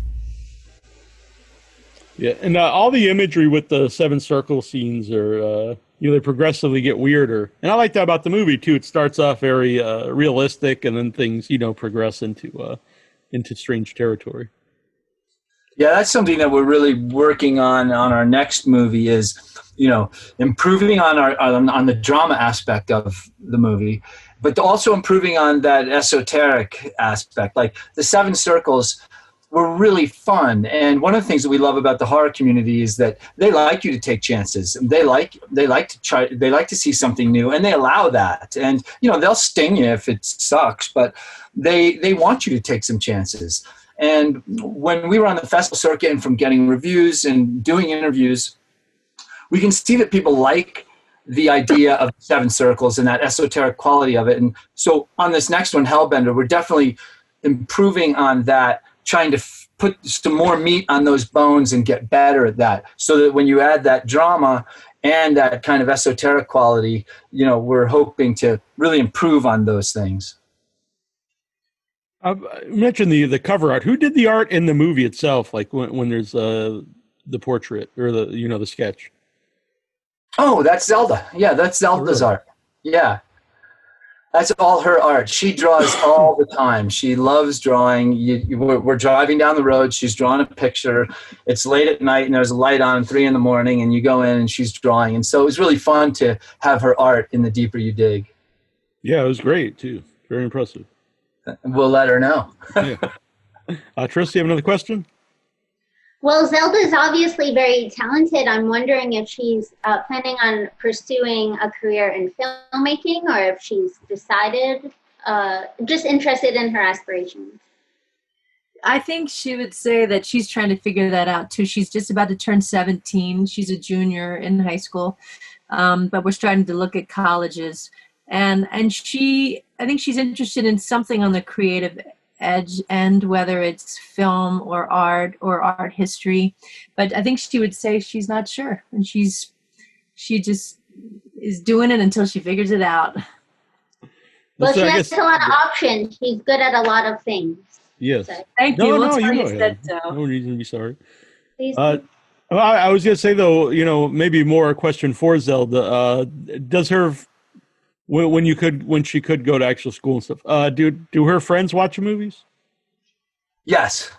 Yeah, and all the imagery with the 7 circle scenes are, they progressively get weirder. And I like that about the movie, too. It starts off very realistic, and then things, progress into strange territory. Yeah, that's something that we're really working on our next movie is, improving on the drama aspect of the movie, but also improving on that esoteric aspect. Like the 7 circles were really fun, and one of the things that we love about the horror community is that they like you to take chances. They like to see something new, and they allow that. And they'll sting you if it sucks, but they want you to take some chances. And when we were on the festival circuit and from getting reviews and doing interviews, we can see that people like the idea of 7 circles and that esoteric quality of it. And so on this next one, Hellbender, we're definitely improving on that, trying to put some more meat on those bones and get better at that, so that when you add that drama and that kind of esoteric quality, we're hoping to really improve on those things. I mentioned the cover art. Who did the art in the movie itself? Like when there's the portrait or the sketch. Oh, that's Zelda. Yeah, that's Zelda's art. Yeah. That's all her art. She draws all the time. She loves drawing. We're driving down the road. She's drawing a picture. It's late at night, and there's a light on 3 a.m, and you go in, and she's drawing. And so it was really fun to have her art in The Deeper You Dig. Yeah, it was great, too. Very impressive. We'll let her know. Yeah. Trista, you have another question? Well, Zelda's obviously very talented. I'm wondering if she's planning on pursuing a career in filmmaking, or if she's decided, just interested in her aspirations. I think she would say that she's trying to figure that out too. She's just about to turn 17. She's a junior in high school, but we're starting to look at colleges. And I think she's interested in something on the creative edge end, whether it's film or art history. But I think she would say she's not sure, and she just is doing it until she figures it out. Well, she has a lot of options. She's good at a lot of things. Yes. So. Thank you. No, you go ahead. No reason to be sorry. Please. I was going to say, though, maybe more a question for Zelda. Does her, when she could go to actual school and stuff, do her friends watch movies? Yes.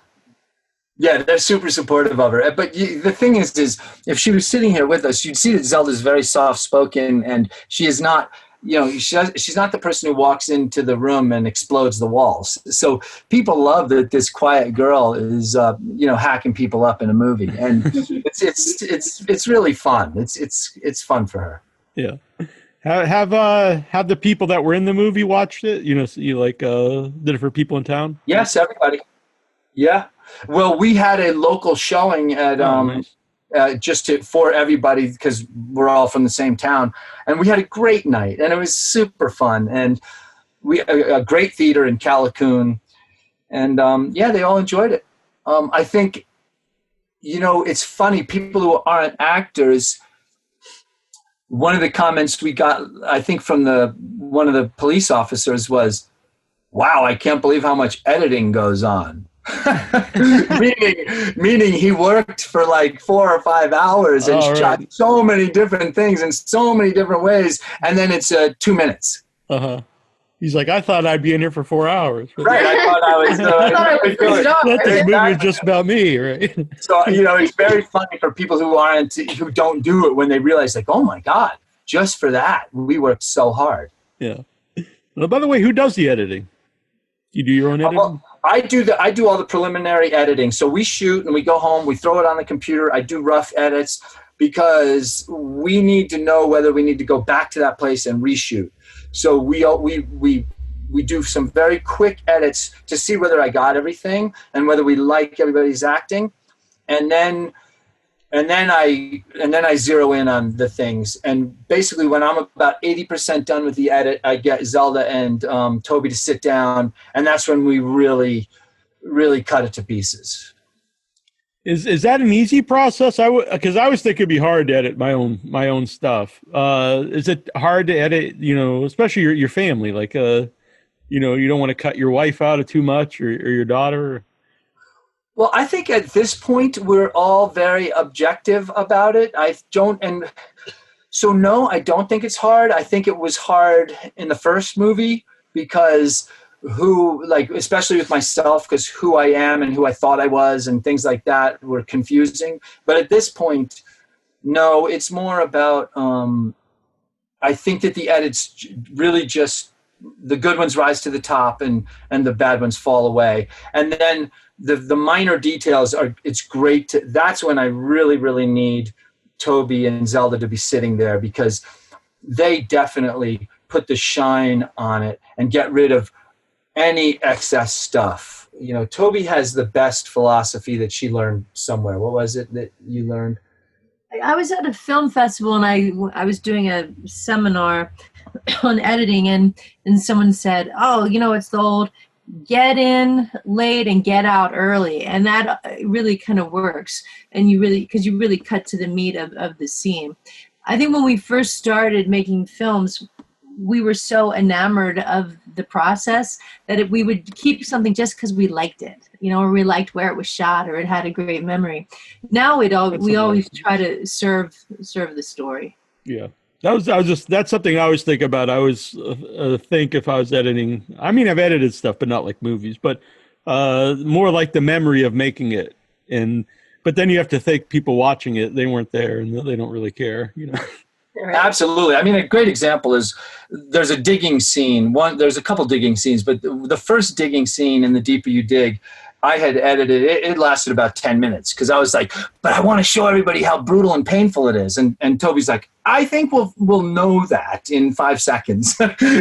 Yeah, they're super supportive of her. But the thing is if she was sitting here with us, you'd see that Zelda's very soft-spoken, and she is not, she's not the person who walks into the room and explodes the walls. So people love that this quiet girl is, hacking people up in a movie, and it's really fun. It's fun for her. Yeah. Have the people that were in the movie watched it? The different people in town? Yes, everybody. Yeah. Well, we had a local showing at Nice. for everybody because we're all from the same town, and we had a great night, and it was super fun, and we a great theater in Callicoon, and they all enjoyed it. I think, it's funny, people who aren't actors. One of the comments we got, I think, from one of the police officers was, "Wow, I can't believe how much editing goes on." meaning he worked for like 4 or 5 hours and shot so many different things in so many different ways, and then it's 2 minutes. He's like, I thought I'd be in here for 4 hours. Right, I thought I was Let this movie just about me, right? So it's very funny for people who don't do it when they realize, like, oh my God, just for that we worked so hard. Yeah. Well, by the way, who does the editing? You do your own editing? Well, I do all the preliminary editing. So we shoot and we go home, we throw it on the computer. I do rough edits because we need to know whether we need to go back to that place and reshoot. So we do some very quick edits to see whether I got everything and whether we like everybody's acting, and then I zero in on the things. And basically, when I'm about 80% done with the edit, I get Zelda and Toby to sit down, and that's when we really, really cut it to pieces. Is that an easy process? Because I always think it'd be hard to edit my own stuff. Is it hard to edit? Especially your family. Like, you don't want to cut your wife out of too much or your daughter. Well, I think at this point we're all very objective about it. I don't think it's hard. I think it was hard in the first movie because especially with myself, because who I am and who I thought I was and things like that were confusing. But at this point, no, it's more about, I think that the edits really just, the good ones rise to the top and the bad ones fall away. And then the minor details it's great that's when I really, really need Toby and Zelda to be sitting there, because they definitely put the shine on it and get rid of any excess stuff. Toby has the best philosophy that she learned somewhere. What was it that you learned? I was at a film festival and I was doing a seminar on editing, and someone said, "Oh, it's the old get in late and get out early," and that really kind of works. And because you really cut to the meat of the scene. I think when we first started making films, we were so enamored of the process that we would keep something just because we liked it, or we liked where it was shot, or it had a great memory. Now we always try to serve the story. Yeah. That's something I always think about. I always think if I was editing, I mean, I've edited stuff, but not like movies, but more like the memory of making it. But then you have to think people watching it, they weren't there and they don't really care, Absolutely. I mean, a great example is there's a digging scene. There's a couple digging scenes, but the first digging scene in The Deeper You Dig, I had edited it. It lasted about 10 minutes because I was like, but I want to show everybody how brutal and painful it is. And Toby's like, I think we'll know that in 5 seconds.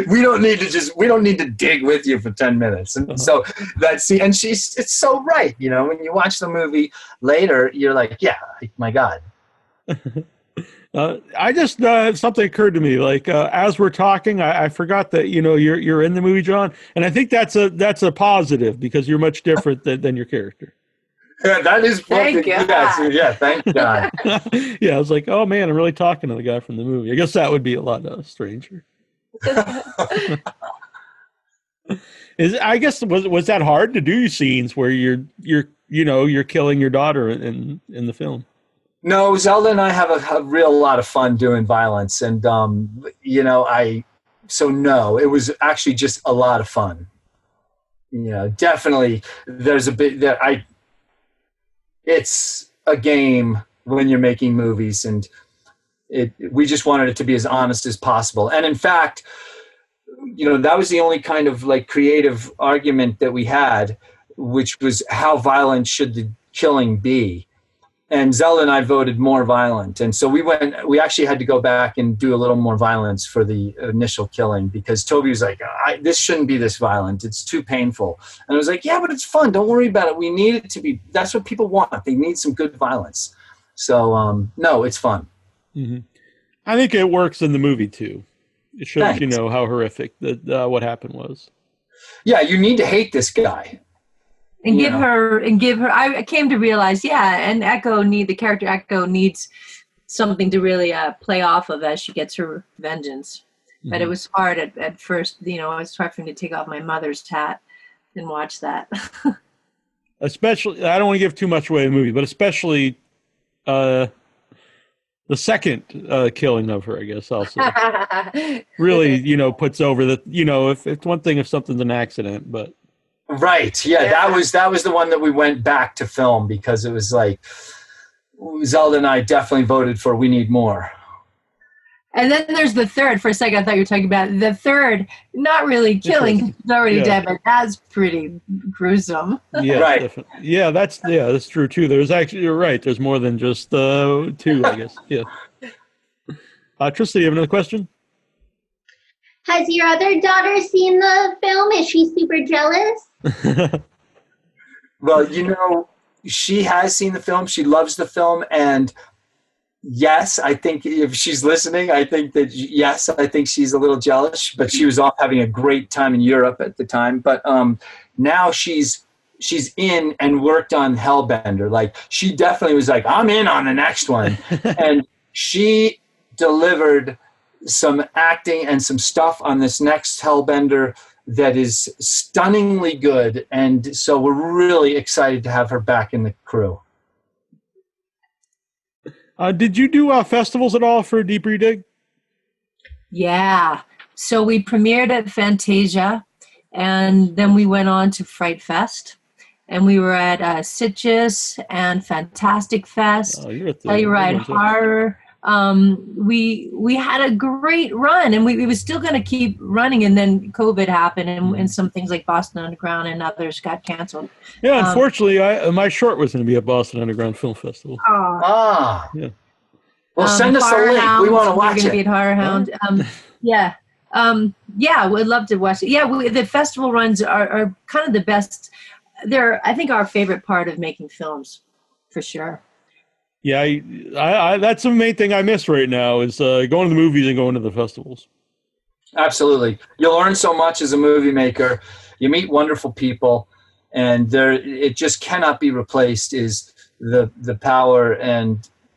we don't need to dig with you for 10 minutes. And so that scene, and it's so right. When you watch the movie later, you're like, yeah, my God. I just something occurred to me. Like as we're talking, I forgot that you're in the movie, John, and I think that's a positive because you're much different than your character. Yeah, that is. Thank God. Yeah, thank God. Yeah, I was like, oh man, I'm really talking to the guy from the movie. I guess that would be a lot stranger. I guess was that hard to do scenes where you're killing your daughter in the film? No, Zelda and I have a real lot of fun doing violence, and no, it was actually just a lot of fun. Definitely, there's a bit that it's a game when you're making movies, and we just wanted it to be as honest as possible. And in fact, that was the only kind of like creative argument that we had, which was how violent should the killing be. And Zelda and I voted more violent. And so we actually had to go back and do a little more violence for the initial killing, because Toby was like, this shouldn't be this violent. It's too painful. And I was like, yeah, but it's fun. Don't worry about it. We need it to be, that's what people want. They need some good violence. So, no, it's fun. Mm-hmm. I think it works in the movie too. It shows, Thanks. how horrific what happened was. Yeah, you need to hate this guy. And give her, I came to realize, and the character Echo needs something to really play off of as she gets her vengeance. Mm-hmm. But it was hard at first, it was hard for me to take off my mother's hat and watch that. Especially, I don't want to give too much away in the movie, but especially the second killing of her, I guess, also really, puts over that, if it's one thing if something's an accident, but. Right. Yeah, that was the one that we went back to film, because it was like Zelda and I definitely voted for we need more. And then there's the third. For a second, I thought you were talking about the third, not really killing, he's already dead, but that's pretty gruesome. Yeah, right. Definitely. Yeah, that's true too. There's actually, you're right. There's more than just two, I guess. Yeah. Trista, you have another question? Has your other daughter seen the film? Is she super jealous? Well, she has seen the film. She loves the film. And yes, I think if she's listening, I think she's a little jealous, but she was off having a great time in Europe at the time. But now she's in and worked on Hellbender. Like, she definitely was like, I'm in on the next one. And she delivered some acting and some stuff on this next Hellbender that is stunningly good. And so we're really excited to have her back in the crew. Did you do festivals at all for Deeper You Dig? Yeah. So we premiered at Fantasia, and then we went on to Fright Fest, and we were at Sitges and Fantastic Fest, Telluride Horror. We had a great run, and we were still going to keep running, and then COVID happened, and some things like Boston Underground and others got canceled. Yeah, unfortunately, my short was going to be at Boston Underground Film Festival. Yeah. Well, send us a link. We want to watch it. We're going to be at Horror Hound. We'd love to watch it. Yeah, the festival runs are kind of the best. They're, I think, our favorite part of making films, for sure. Yeah, I that's the main thing I miss right now is going to the movies and going to the festivals. Absolutely. You'll learn so much as a movie maker. You meet wonderful people, and it just cannot be replaced is the power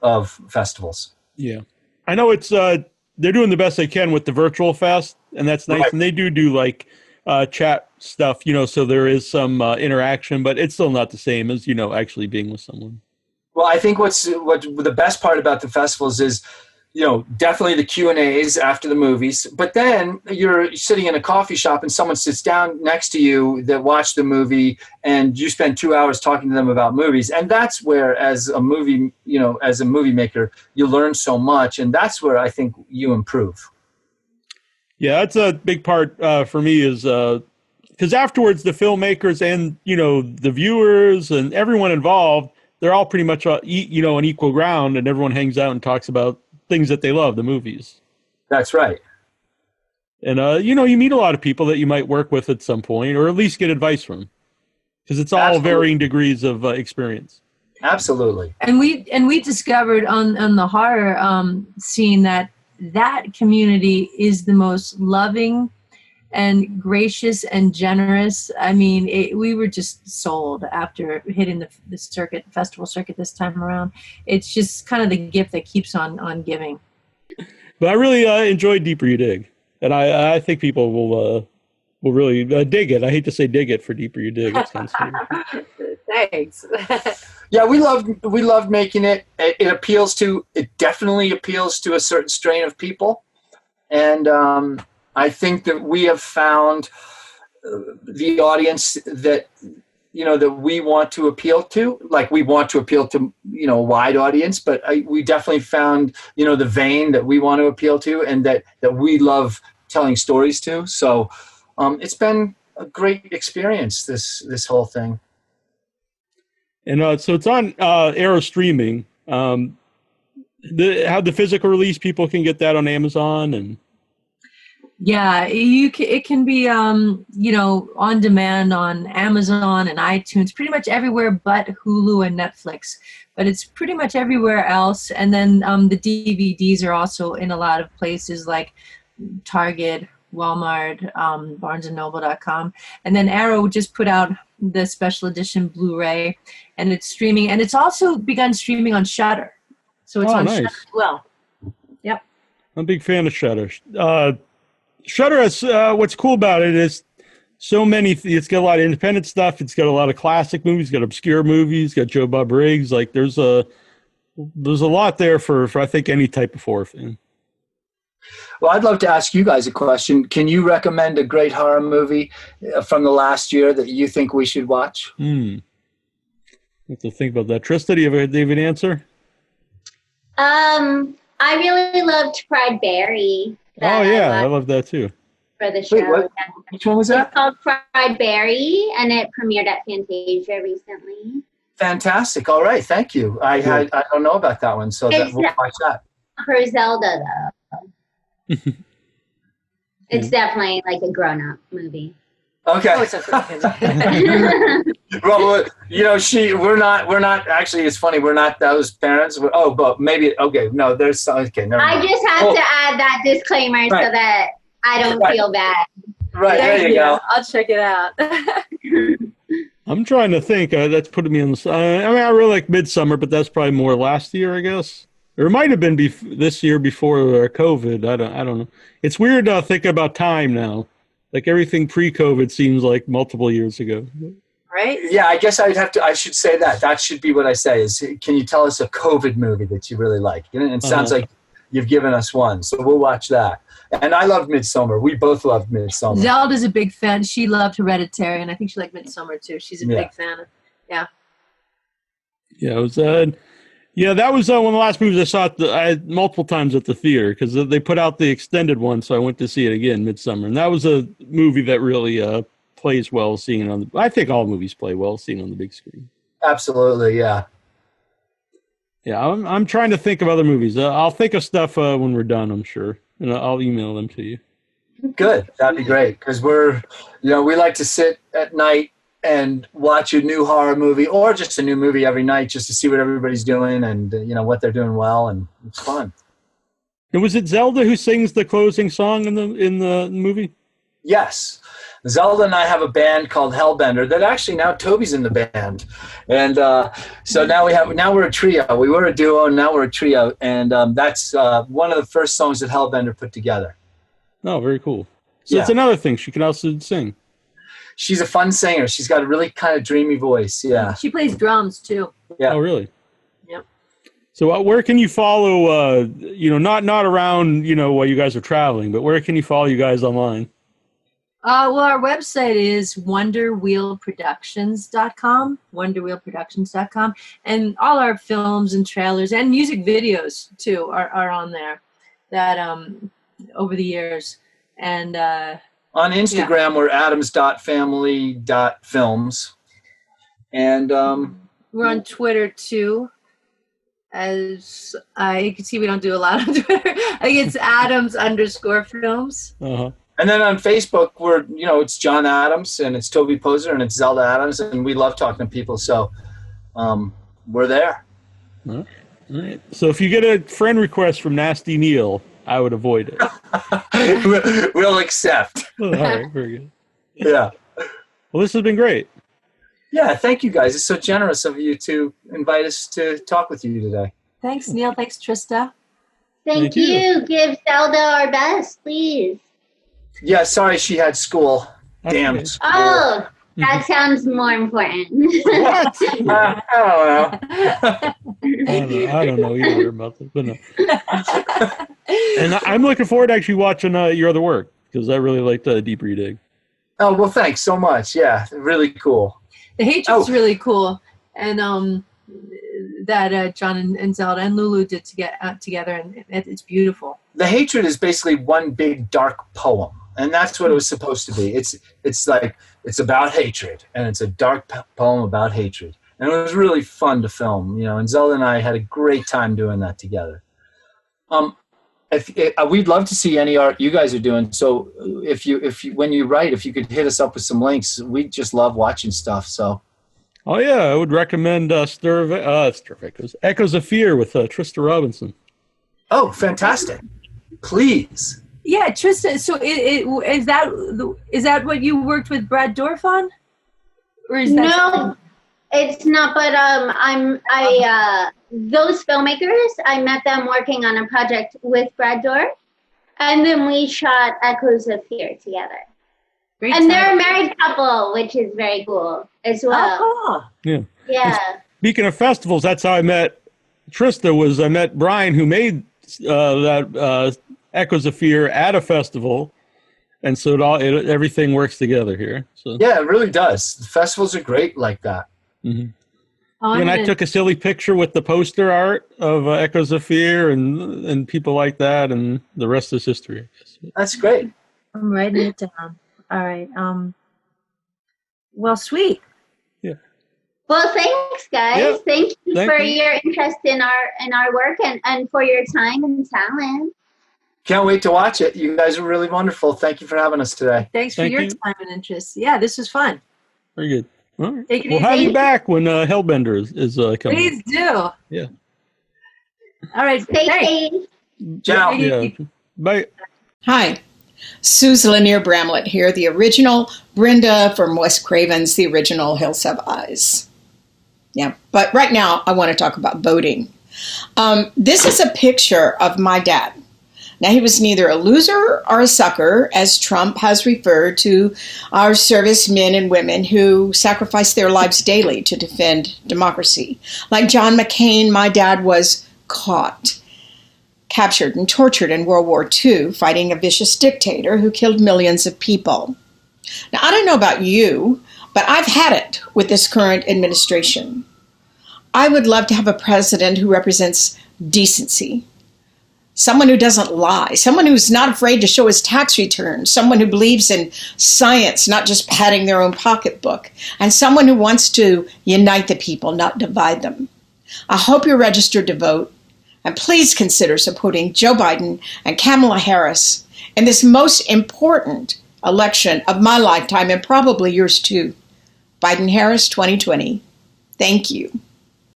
of festivals. Yeah. I know it's they're doing the best they can with the virtual fest, and that's nice. Right. And they do like chat stuff, so there is some interaction, but it's still not the same as, actually being with someone. Well, I think what the best part about the festivals is, definitely the Q&As after the movies, but then you're sitting in a coffee shop and someone sits down next to you that watched the movie, and you spend 2 hours talking to them about movies. And that's where, as a movie maker, you learn so much, and that's where I think you improve. Yeah, that's a big part for me is because afterwards the filmmakers and, the viewers and everyone involved, they're all pretty much, on equal ground, and everyone hangs out and talks about things that they love, the movies. That's right. And, you meet a lot of people that you might work with at some point, or at least get advice from, because it's all varying degrees of experience. Absolutely. And we discovered on the horror scene that community is the most loving and gracious and generous. I mean, we were just sold after hitting the festival circuit this time around. It's just kind of the gift that keeps on giving. But I really enjoyed Deeper You Dig, and I think people will really dig it. I hate to say dig it for Deeper You Dig. It's kind of Thanks. Yeah, we loved making it. It definitely appeals to a certain strain of people, and I think that we have found the audience that that we want to appeal to. Like, we want to appeal to, a wide audience, but we definitely found, the vein that we want to appeal to and that we love telling stories to. So it's been a great experience, this whole thing. And so it's on Arrow streaming. How the physical release, people can get that on Amazon and. Yeah, it can be, on demand on Amazon and iTunes, pretty much everywhere but Hulu and Netflix. But it's pretty much everywhere else. And then the DVDs are also in a lot of places like Target, Walmart, BarnesandNoble.com. And then Arrow just put out the special edition Blu-ray, and it's streaming. And it's also begun streaming on Shudder. So it's on nice. Shudder as well. Yep. I'm a big fan of Shudder. Shudder has, what's cool about it is so many, it's got a lot of independent stuff. It's got a lot of classic movies, it's got obscure movies, it's got Joe Bob Briggs. Like there's a lot there for I think any type of horror fan. Well, I'd love to ask you guys a question. Can you recommend a great horror movie from the last year that you think we should watch? I have to think about that. Trista, do you have an answer? I really loved Fried Berry. Oh yeah, I love that too. For the show. Wait, which one was that? It's called Fried Berry, and it premiered at Fantasia recently. Fantastic. All right, thank you. I don't know about that one, so we'll watch that. For Zelda, though. It's definitely like a grown-up movie. Okay. Oh, it's a Well, we're not actually, it's funny, we're not those parents. But maybe, okay, no, there's, okay, never mind. I just have to add that disclaimer so that I don't feel bad. Right, there you go. I'll check it out. I'm trying to think. That's putting me on the. I really like Midsummer, but that's probably more last year, I guess. Or it might have been this year before COVID. I don't know. It's weird thinking about time now. Like everything pre-COVID seems like multiple years ago. Right? Yeah, I guess I should say that. That should be what I say is, can you tell us a COVID movie that you really like? It sounds like you've given us one, so we'll watch that. And I loved Midsummer. We both loved Midsummer. Zelda's a big fan. She loved Hereditary, and I think she liked Midsummer too. She's a big fan of. Yeah. Yeah, it was. That was one of the last movies I saw multiple times at the theater because they put out the extended one, so I went to see it again, Midsummer, and that was a movie that really plays well seeing on. I think all movies play well seeing on the big screen. Absolutely, yeah. Yeah, I'm trying to think of other movies. I'll think of stuff when we're done, I'm sure, and I'll email them to you. Good, that'd be great because we like to sit at night and watch a new horror movie or just a new movie every night just to see what everybody's doing and what they're doing well, and it's fun. And was it Zelda who sings the closing song in the movie? Yes. Zelda and I have a band called Hellbender that actually now Toby's in the band. And so now we're a trio. We were a duo and now we're a trio. And that's one of the first songs that Hellbender put together. Oh, very cool. So it's another thing. She can also sing. She's a fun singer. She's got a really kind of dreamy voice. Yeah. She plays drums too. Yeah. Oh, really? Yep. So where can you follow, not around, while you guys are traveling, but where can you follow you guys online? Well, our website is wonderwheelproductions.com, wonderwheelproductions.com, and all our films and trailers and music videos too are on there that over the years. And on Instagram we're adams.family.films, and we're on Twitter too. As you can see, we don't do a lot on Twitter. I think it's Adams_films. Uh-huh. And then on Facebook, we're, it's John Adams and it's Toby Poser and it's Zelda Adams, and we love talking to people, so we're there. All right. So if you get a friend request from Nasty Neal, I would avoid it. We'll accept. All right, very good. Yeah. Well, this has been great. Yeah, thank you guys. It's so generous of you to invite us to talk with you today. Thanks, Neal. Thanks, Trista. Thank you. Give Zelda our best, please. Yeah, sorry she had school. Damn school. Oh, that sounds more important. What? I I don't know either about this, but no. And I'm looking forward to actually watching your other work because I really liked Deep Reading. Oh, well, thanks so much. Yeah, really cool. The Hatred's really cool, and that John and Zelda and Lulu did to get together, and it's beautiful. The Hatred is basically one big dark poem, and that's what it was supposed to be. It's like it's about hatred, and it's a dark poem about hatred, and it was really fun to film. And Zelda and I had a great time doing that together. If we'd love to see any art you guys are doing. So if you when you write, if you could hit us up with some links, we just love watching stuff. So. Oh yeah, I would recommend Echoes of Fear with Trista Robinson. Oh, fantastic! Please. Yeah, Trista. So is that what you worked with Brad Dourif on, or is that no? It's not. But those filmmakers, I met them working on a project with Brad Dourif, and then we shot Echoes of Fear together. Great and they're a married couple, which is very cool as well. Oh. Yeah. Yeah. Speaking of festivals, that's how I met Trista. I met Brian, who made that Echoes of Fear at a festival, and so everything works together here. So yeah, it really does. The festivals are great like that. Mm-hmm. And I took a silly picture with the poster art of Echoes of Fear and people like that, and the rest is history. That's great. I'm writing it down. All right. Well, sweet. Yeah. Well, thanks, guys. Yeah. Thank you for your interest in our work and for your time and talent. Can't wait to watch it. You guys are really wonderful. Thank you for having us today. Thanks for your time and interest. Yeah, this was fun. Very good. All right. Take it we'll easy. have you back when Hellbender is coming. Please do. Yeah. All right. Stay safe. Ciao. Yeah. Bye. Hi. Suze Lanier Bramlett here, the original Brenda from Wes Craven's The Original Hills Have Eyes. Yeah, but right now I want to talk about voting. This is a picture of my dad. Now, he was neither a loser or a sucker, as Trump has referred to our servicemen and women who sacrifice their lives daily to defend democracy. Like John McCain, my dad was caught, captured, and tortured in World War II, fighting a vicious dictator who killed millions of people. Now, I don't know about you, but I've had it with this current administration. I would love to have a president who represents decency, someone who doesn't lie, someone who's not afraid to show his tax returns, someone who believes in science, not just padding their own pocketbook, and someone who wants to unite the people, not divide them. I hope you're registered to vote, and please consider supporting Joe Biden and Kamala Harris in this most important election of my lifetime, and probably yours too. Biden-Harris 2020. Thank you.